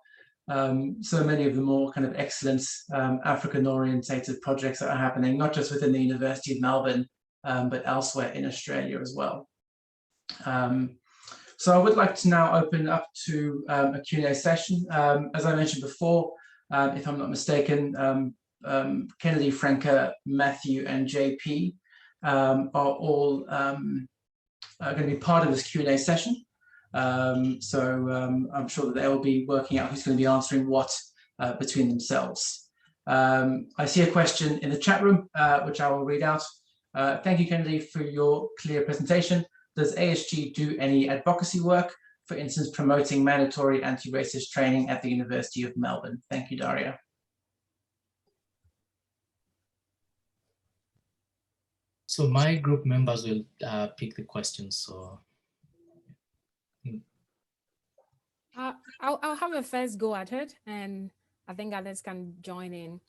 so many of the more kind of excellent African-orientated projects that are happening, not just within the University of Melbourne, but elsewhere in Australia as well. So I would like to now open up to a Q&A session. As I mentioned before, if I'm not mistaken, Kennedy, Franka, Matthew, and JP are all going to be part of this Q&A session. So I'm sure that they will be working out who's going to be answering what between themselves. I see a question in the chat room, which I will read out. Thank you, Kennedy, for your clear presentation. Does ASG do any advocacy work, for instance, promoting mandatory anti-racist training at the University of Melbourne? Thank you, Daria. So my group members will pick the questions. So I'll have a first go at it, and I think others can join in.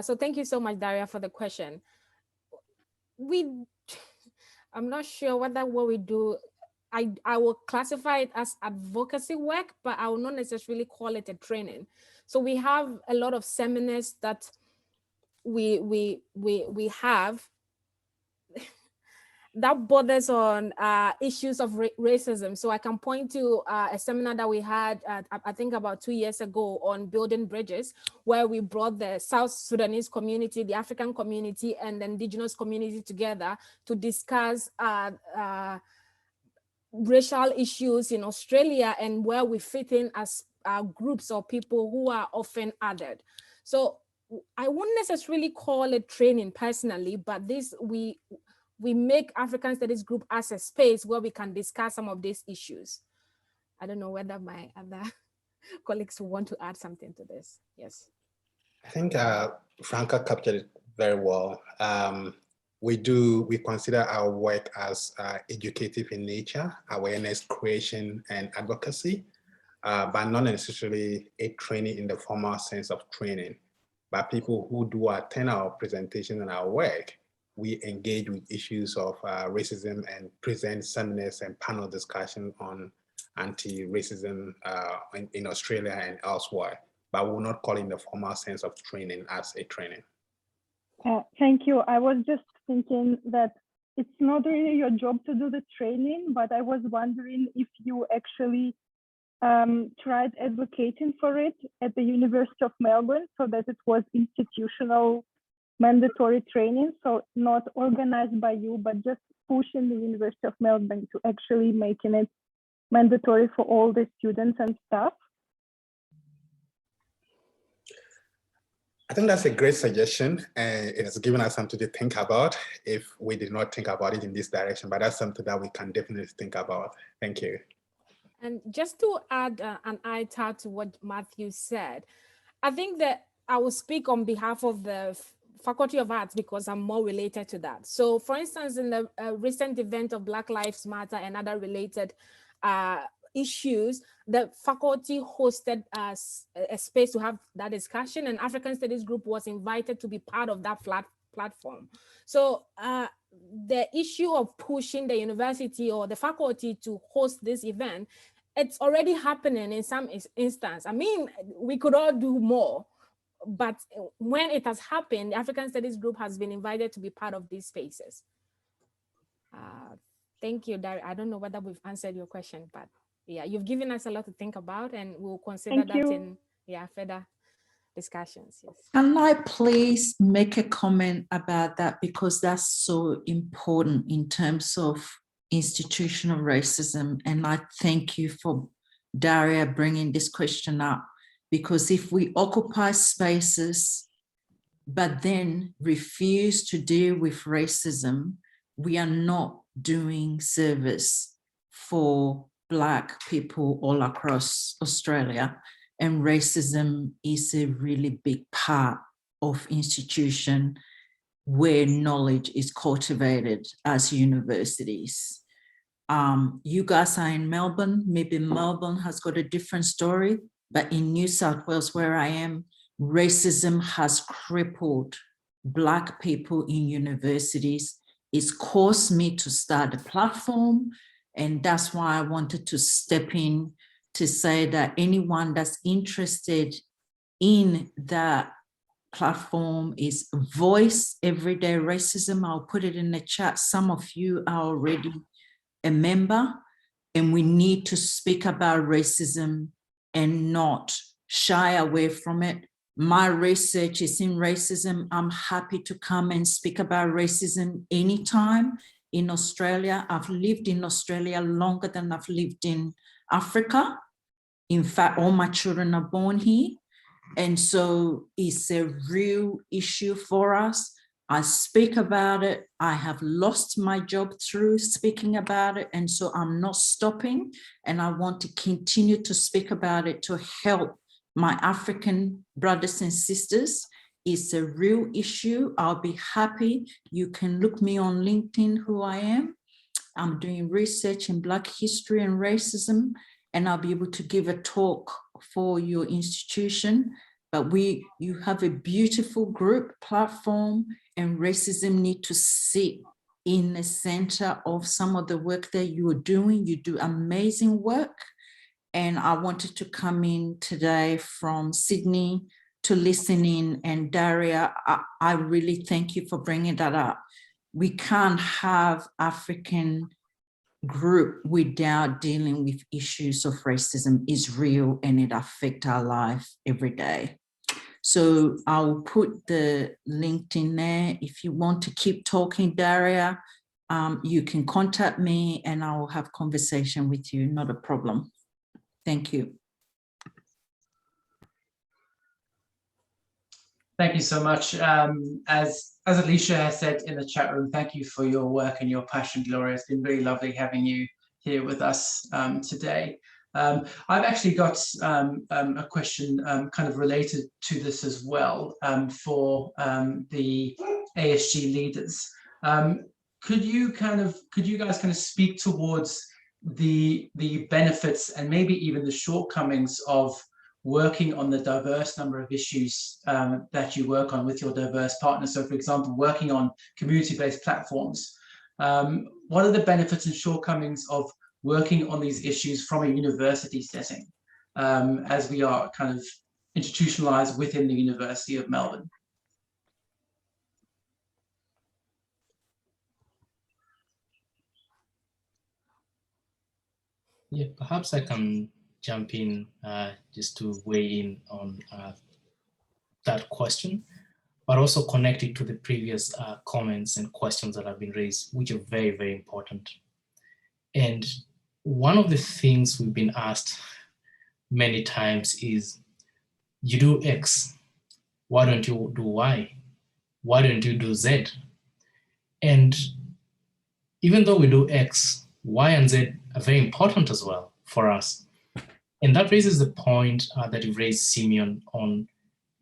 So thank you so much, Daria, for the question. I'm not sure whether what we do, I will classify it as advocacy work, but I will not necessarily call it a training. So we have a lot of seminars that we have that borders on issues of racism. So I can point to a seminar that we had, I think about 2 years ago, on building bridges, where we brought the South Sudanese community, the African community, and the indigenous community together to discuss racial issues in Australia and where we fit in as groups of people who are often othered. So I wouldn't necessarily call it training personally, but this we make African Studies Group as a space where we can discuss some of these issues. I don't know whether my other colleagues want to add something to this. Yes. I think Franka captured it very well. We consider our work as educative in nature, awareness creation and advocacy, but not necessarily a training in the formal sense of training. But people who do attend our presentation and our work we engage with issues of racism and present seminars and panel discussion on anti-racism in Australia and elsewhere, but we're not calling the formal sense of training as a training. Thank you. I was just thinking that it's not really your job to do the training, but I was wondering if you actually tried advocating for it at the University of Melbourne so that it was institutional mandatory training, so not organized by you, but just pushing the University of Melbourne to actually making it mandatory for all the students and staff. I think that's a great suggestion, and it has given us something to think about if we did not think about it in this direction, but that's something that we can definitely think about. Thank you. And just to add an item to what Matthew said, I think that I will speak on behalf of the Faculty of Arts because I'm more related to that. So for instance, in the recent event of Black Lives Matter and other related issues, the faculty hosted a space to have that discussion, and African Studies Group was invited to be part of that platform. So the issue of pushing the university or the faculty to host this event, it's already happening in some instance. I mean, we could all do more, but when it has happened, the African Studies Group has been invited to be part of these spaces. Thank you, Dari. I don't know whether we've answered your question, but yeah, you've given us a lot to think about, and we'll consider that in further discussions. Yes. Can I please make a comment about that, because that's so important in terms of institutional racism, and I thank you for Daria bringing this question up, because if we occupy spaces but then refuse to deal with racism, we are not doing service for Black people all across Australia. And racism is a really big part of institution where knowledge is cultivated as universities. You guys are in Melbourne. Maybe Melbourne has got a different story, but in New South Wales, where I am, racism has crippled Black people in universities. It's caused me to start a platform, and that's why I wanted to step in to say that anyone that's interested in that platform is Voice Everyday Racism. I'll put it in the chat. Some of you are already a member, and we need to speak about racism and not shy away from it. My research is in racism. I'm happy to come and speak about racism anytime in Australia. I've lived in Australia longer than I've lived in Africa. In fact, all my children are born here. And so it's a real issue for us. I speak about it. I have lost my job through speaking about it. And so I'm not stopping. And I want to continue to speak about it to help my African brothers and sisters. It's a real issue. I'll be happy. You can look me on LinkedIn, who I am. I'm doing research in Black history and racism, and I'll be able to give a talk for your institution. But you have a beautiful group platform, and racism need to sit in the center of some of the work that you are doing. You do amazing work. And I wanted to come in today from Sydney to listen in. And Daria, I really thank you for bringing that up. We can't have African group without dealing with issues of racism. Is real and it affects our life every day. So I'll put the LinkedIn there. If you want to keep talking, Daria, you can contact me and I will have conversation with you, not a problem. Thank you. Thank you so much. As Alicia has said in the chat room, thank you for your work and your passion, Gloria. It's been really lovely having you here with us today. I've actually got a question kind of related to this as well for the ASG leaders. Could you guys kind of speak towards the benefits and maybe even the shortcomings of working on the diverse number of issues that you work on with your diverse partners. So for example, working on community-based platforms. What are the benefits and shortcomings of working on these issues from a university setting, as we are kind of institutionalized within the University of Melbourne? Yeah, perhaps I can jump in just to weigh in on that question, but also connect it to the previous comments and questions that have been raised, which are very, very important. And one of the things we've been asked many times is, you do X, why don't you do Y? Why don't you do Z? And even though we do X, Y and Z are very important as well for us. And that raises the point that you raised, Simeon, on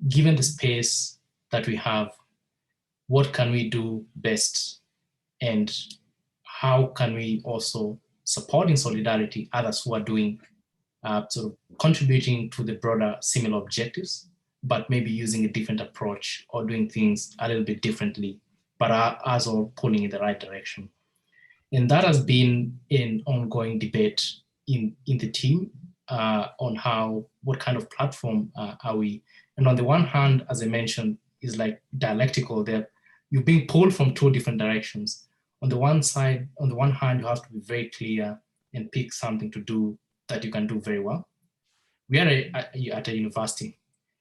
given the space that we have, what can we do best? And how can we also support in solidarity others who are doing, sort of contributing to the broader similar objectives, but maybe using a different approach or doing things a little bit differently, but are us all pulling in the right direction. And that has been an ongoing debate in the team on what kind of platform are we? And on the one hand, as I mentioned, is like dialectical, that you're being pulled from two different directions. On the one side, on the one hand, you have to be very clear and pick something to do that you can do very well. We are at a university,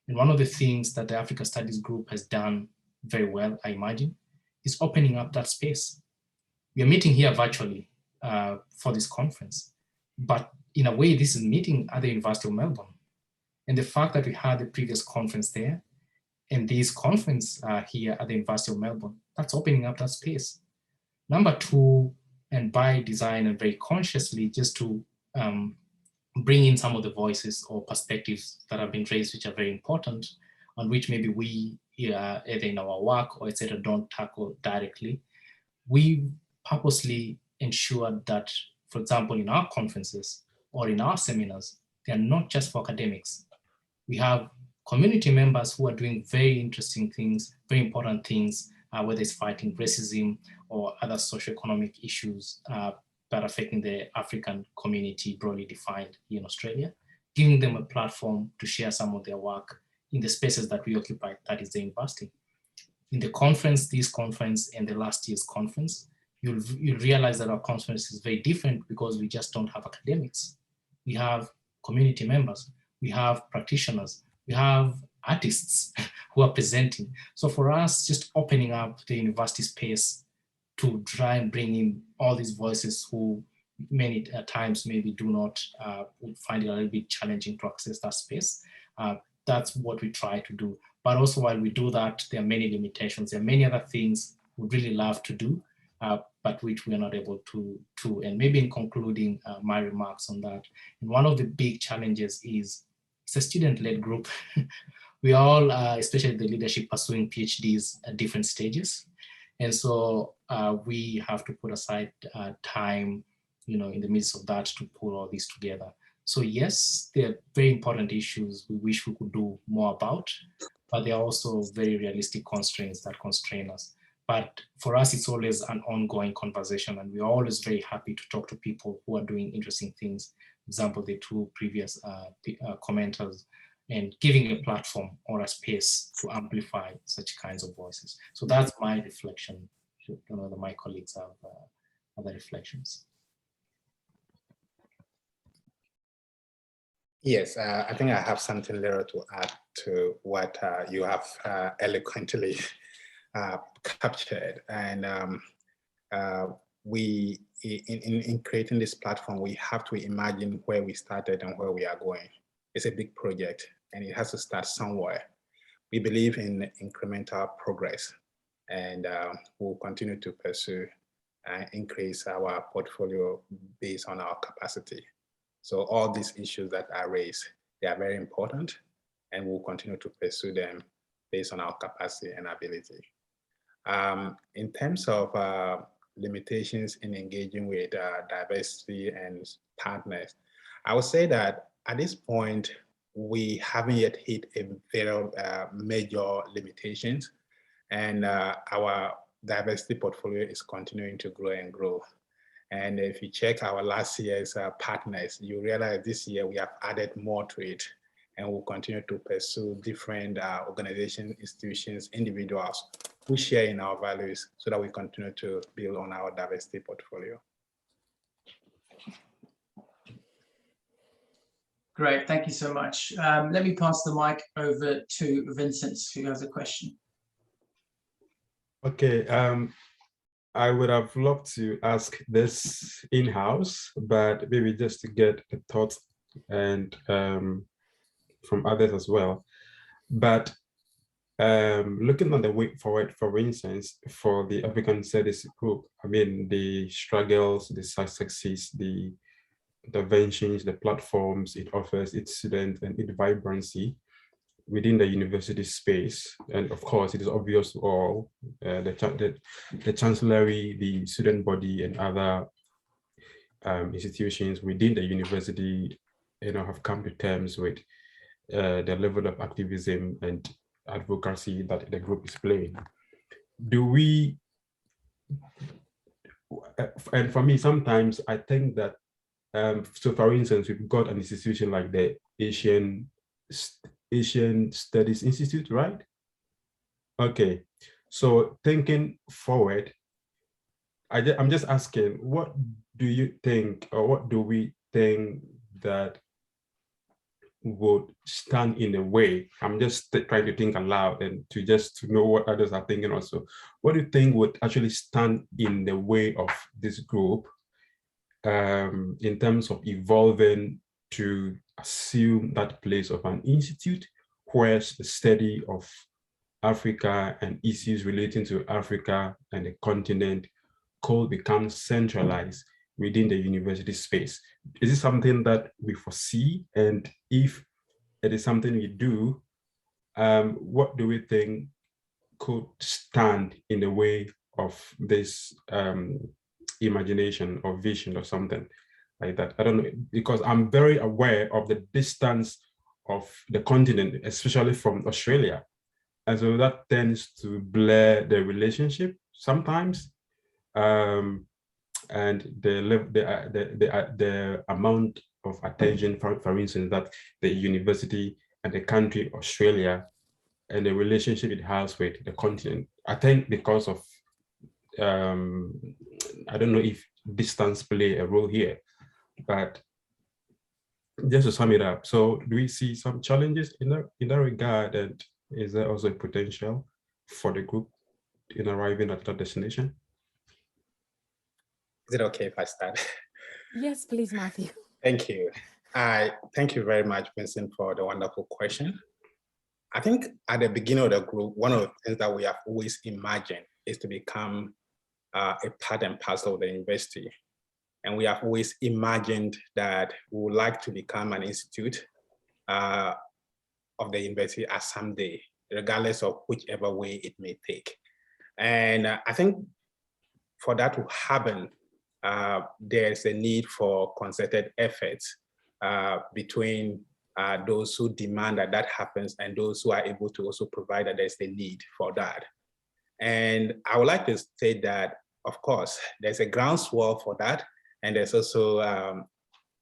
and one of the things that the Africa Studies Group has done very well, I imagine, is opening up that space. We are meeting here virtually for this conference, but in a way, this is meeting at the University of Melbourne. And the fact that we had the previous conference there and this conference here at the University of Melbourne, that's opening up that space. Number two, and by design and very consciously, just to bring in some of the voices or perspectives that have been raised, which are very important, on which maybe we, either in our work or etc., don't tackle directly. We purposely ensured that, for example, in our conferences or in our seminars, they are not just for academics. We have community members who are doing very interesting things, very important things, whether it's fighting racism or other socioeconomic issues that are affecting the African community broadly defined here in Australia, giving them a platform to share some of their work in the spaces that we occupy, that is the university. In the conference, this conference and the last year's conference, you'll realize that our conference is very different because we just don't have academics. We have community members, we have practitioners, we have artists who are presenting. So for us, just opening up the university space to try and bring in all these voices who many times maybe do not find it a little bit challenging to access that space. That's what we try to do. But also while we do that, there are many limitations. There are many other things we'd really love to do, but which we are not able to. And maybe in concluding my remarks on that, and one of the big challenges is it's a student-led group. We all, especially the leadership, pursuing PhDs at different stages. And so we have to put aside time, in the midst of that to pull all this together. So yes, there are very important issues we wish we could do more about, but there are also very realistic constraints that constrain us. But for us, it's always an ongoing conversation, and we're always very happy to talk to people who are doing interesting things. For example, the two previous commenters, and giving a platform or a space to amplify such kinds of voices. So that's my reflection. I don't know whether my colleagues have other reflections. Yes, I think I have something little to add to what you have eloquently captured. And we, in creating this platform, we have to imagine where we started and where we are going. It's a big project and it has to start somewhere. We believe in incremental progress, and we'll continue to pursue and increase our portfolio based on our capacity. So all these issues that are raised, they are very important, and we'll continue to pursue them based on our capacity and ability. In terms of limitations in engaging with diversity and partners, I would say that at this point, we haven't yet hit a very major limitations, and our diversity portfolio is continuing to grow and grow. And if you check our last year's partners, you realize this year we have added more to it, and we'll continue to pursue different organizations, institutions, individuals who share in our values so that we continue to build on our diversity portfolio. Great, thank you so much. Let me pass the mic over to Vincent, who has a question. Okay, I would have loved to ask this in-house, but maybe just to get the thoughts and from others as well. But looking at the way forward, for instance, for the African Studies group, I mean, the struggles, the successes, the interventions, the platforms it offers its students and its vibrancy within the university space. And of course, it is obvious to all, the chancellery, the student body and other institutions within the university, have come to terms with the level of activism and advocacy that the group is playing. Do we, and for me, sometimes I think that, so for instance, we've got an institution like the Asian Studies Institute, right? Okay, so thinking forward, I'm just asking, what do you think, or what do we think that would stand in the way? I'm just trying to think aloud and to know what others are thinking also. What do you think would actually stand in the way of this group in terms of evolving to assume that place of an institute where the study of Africa and issues relating to Africa and the continent could become centralized within the university space? Is it something that we foresee? And if it is something we do, what do we think could stand in the way of this imagination or vision or something like that? I don't know, because I'm very aware of the distance of the continent, especially from Australia. And so that tends to blur the relationship sometimes. And the amount of attention, for instance, that the university and the country Australia and the relationship it has with the continent, I think because of, I don't know if distance play a role here, but just to sum it up, so do we see some challenges in that regard, and is there also a potential for the group in arriving at that destination? Is it okay if I start? Yes, please, Matthew. Thank you. Thank you very much, Vincent, for the wonderful question. I think at the beginning of the group, one of the things that we have always imagined is to become a part and parcel of the university. And we have always imagined that we would like to become an institute of the university at some day, regardless of whichever way it may take. And I think for that to happen, there's a need for concerted efforts between those who demand that that happens and those who are able to also provide that there's a need for that. And I would like to state that, of course, there's a groundswell for that. And there's also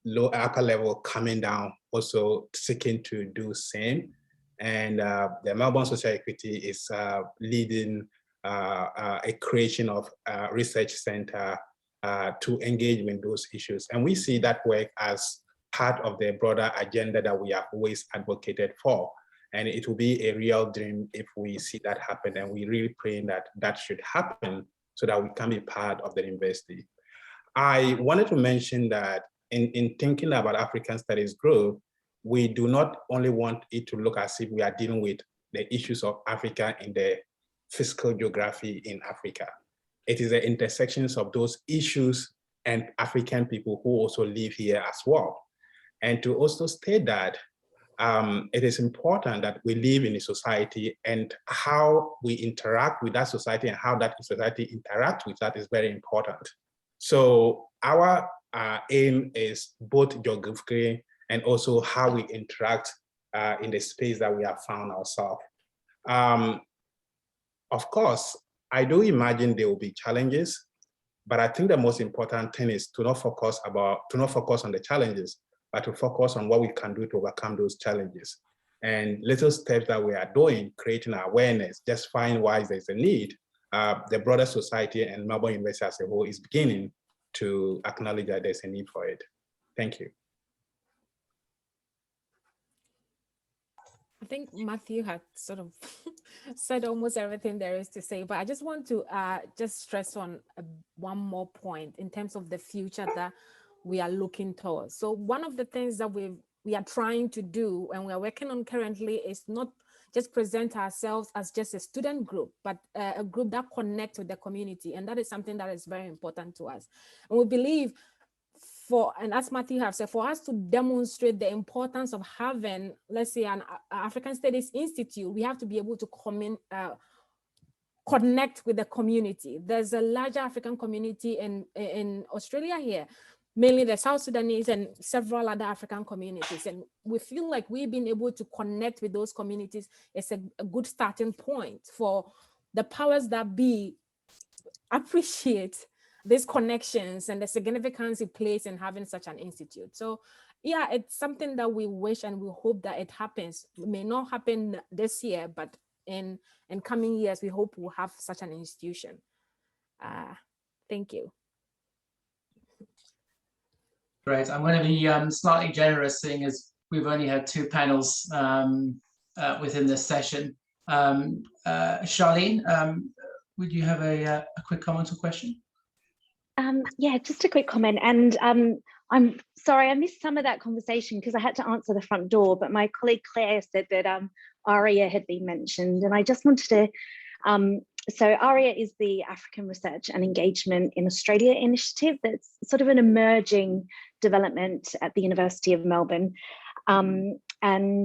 low upper level coming down, also seeking to do same. And the Melbourne Social Equity is leading a creation of a research center to engage in those issues. And we see that work as part of the broader agenda that we have always advocated for. And it will be a real dream if we see that happen. And we really praying that that should happen so that we can be part of the university. I wanted to mention that in thinking about African Studies Group, we do not only want it to look as if we are dealing with the issues of Africa in the physical geography in Africa. It is the intersections of those issues and African people who also live here as well. And to also state that it is important that we live in a society, and how we interact with that society and how that society interacts with that is very important. So our aim is both geographically and also how we interact in the space that we have found ourselves. Of course, I do imagine there will be challenges, but I think the most important thing is to not focus on the challenges, but to focus on what we can do to overcome those challenges. And little steps that we are doing, creating awareness, just find why there's a need. The broader society and Melbourne University as a whole is beginning to acknowledge that there's a need for it. Thank you. I think Matthew had sort of said almost everything there is to say, but I just want to just stress on one more point in terms of the future that we are looking towards. So one of the things that we are trying to do and we are working on currently is not just present ourselves as just a student group, but a group that connects with the community. And that is something that is very important to us. And we believe and as Matthew have said, for us to demonstrate the importance of having, let's say, an African Studies Institute, we have to be able to connect with the community. There's a larger African community in Australia here, mainly the South Sudanese and several other African communities. And we feel like we've been able to connect with those communities. It's a good starting point for the powers that be appreciate these connections and the significance it plays in having such an institute. So yeah, it's something that we wish and we hope that it happens. It may not happen this year, but in coming years, we hope we'll have such an institution. Thank you. Great. I'm going to be slightly generous, seeing as we've only had 2 panels within this session. Charlene, would you have a quick comment or question? Yeah, just a quick comment. And I'm sorry, I missed some of that conversation because I had to answer the front door, but my colleague Claire said that ARIA had been mentioned. And I just wanted to, so ARIA is the African Research and Engagement in Australia initiative. That's sort of an emerging development at the University of Melbourne. And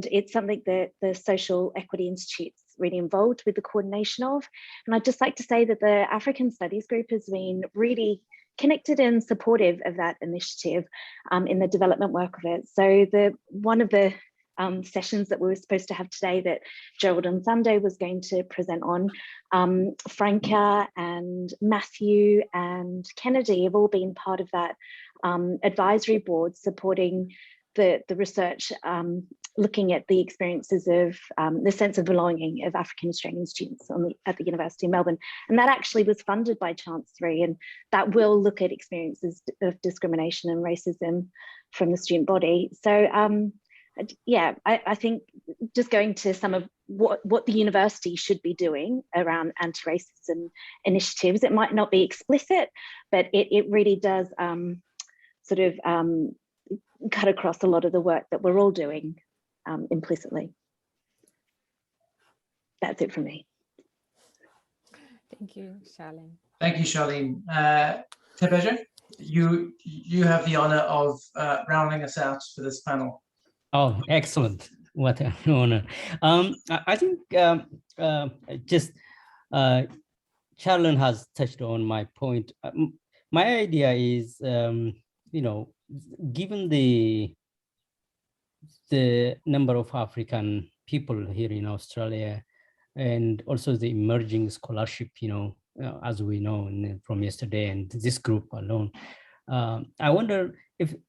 it's something that the Social Equity Institute's really involved with the coordination of. And I'd just like to say that the African Studies Group has been really connected and supportive of that initiative in the development work of it. So one of the sessions that we were supposed to have today that Gerald and Sunday was going to present on, Franka and Matthew and Kennedy have all been part of that advisory board supporting the research, looking at the experiences of the sense of belonging of African Australian students at the University of Melbourne. And that actually was funded by Chancery, and that will look at experiences of discrimination and racism from the student body. So yeah, I think just going to some of what the university should be doing around anti-racism initiatives, it might not be explicit, but it really does sort of cut across a lot of the work that we're all doing implicitly. That's it from me. Thank you, Charlene. Thank you, Charlene. Tebeja, you have the honor of rounding us out for this panel. Oh, excellent. What an honor. I think just Charlene has touched on my point. My idea is, you know, given the number of African people here in Australia, and also the emerging scholarship, you know, as we know from yesterday and this group alone, I wonder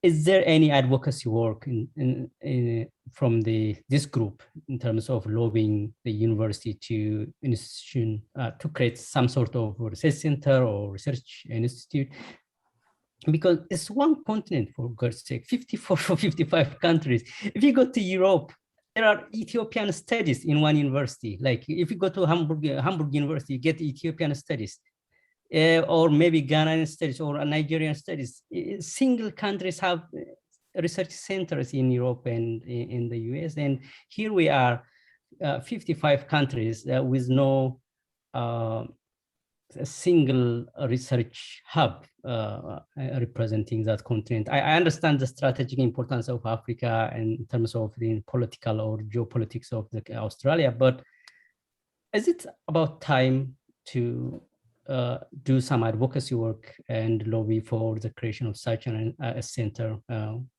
is there any advocacy work from this group in terms of lobbying the university to institution to create some sort of research center or research institute? Because it's one continent, for God's sake, 54 or 55 countries. If you go to Europe, there are Ethiopian studies in one university. Like if you go to Hamburg University, you get Ethiopian studies, or maybe Ghanaian studies or Nigerian studies. Single countries have research centers in Europe and in the US. And here we are, 55 countries with no a single research hub representing that continent. I understand the strategic importance of Africa in terms of the political or geopolitics of Australia, but is it about time to do some advocacy work and lobby for the creation of such a center,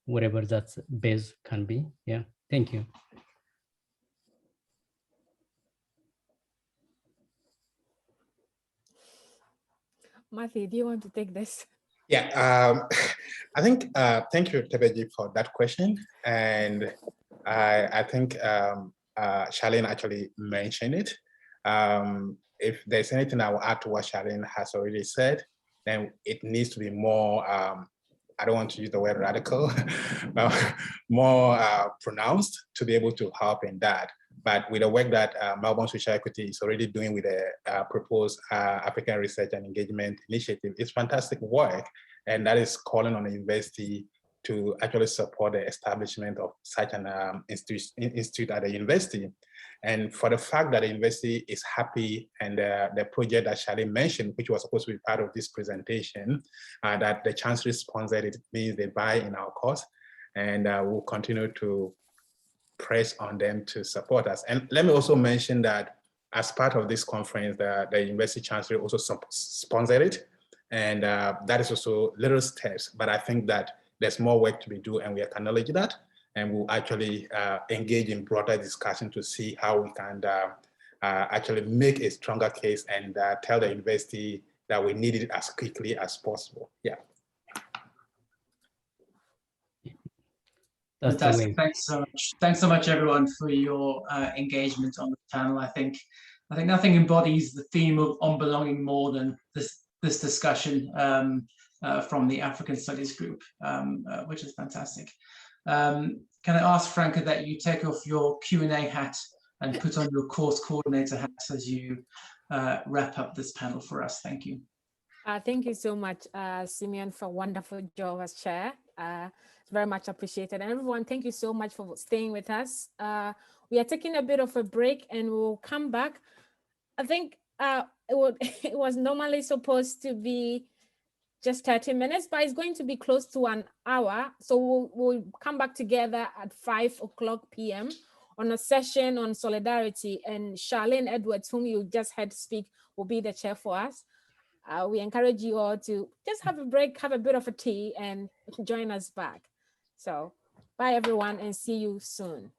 whatever that base can be? Yeah, thank you. Matthew, do you want to take this? Yeah, I think, thank you, Tebeji, for that question. And I think Charlene actually mentioned it. If there's anything I will add to what Charlene has already said, then it needs to be more, I don't want to use the word radical, more pronounced to be able to help in that. But with the work that Melbourne Social Equity is already doing with the proposed African Research and Engagement Initiative, it's fantastic work. And that is calling on the university to actually support the establishment of such an institute at the university. And for the fact that the university is happy and the project that Charlene mentioned, which was supposed to be part of this presentation, that the Chancellor sponsored, it means they buy in our cause, and we'll continue to press on them to support us. And let me also mention that as part of this conference, the University Chancellor also sponsored it. And that is also little steps, but I think that there's more work to be done, and we acknowledge that. And we'll actually engage in broader discussion to see how we can actually make a stronger case and tell the university that we need it as quickly as possible. Yeah. That's fantastic. Thanks so much. Thanks so much, everyone, for your engagement on the panel. I think nothing embodies the theme of on belonging more than this discussion from the African Studies group, which is fantastic. Can I ask, Franka, that you take off your Q&A hat and put on your course coordinator hat as you wrap up this panel for us? Thank you. Thank you so much, Simeon, for a wonderful job as chair. It's very much appreciated. And everyone, thank you so much for staying with us. We are taking a bit of a break and we'll come back. I think it was normally supposed to be just 30 minutes, but it's going to be close to an hour. So we'll come back together at 5:00 p.m. on a session on solidarity, and Charlene Edwards, whom you just heard speak, will be the chair for us. We encourage you all to just have a break, have a bit of a tea, and join us back. So bye everyone, and see you soon.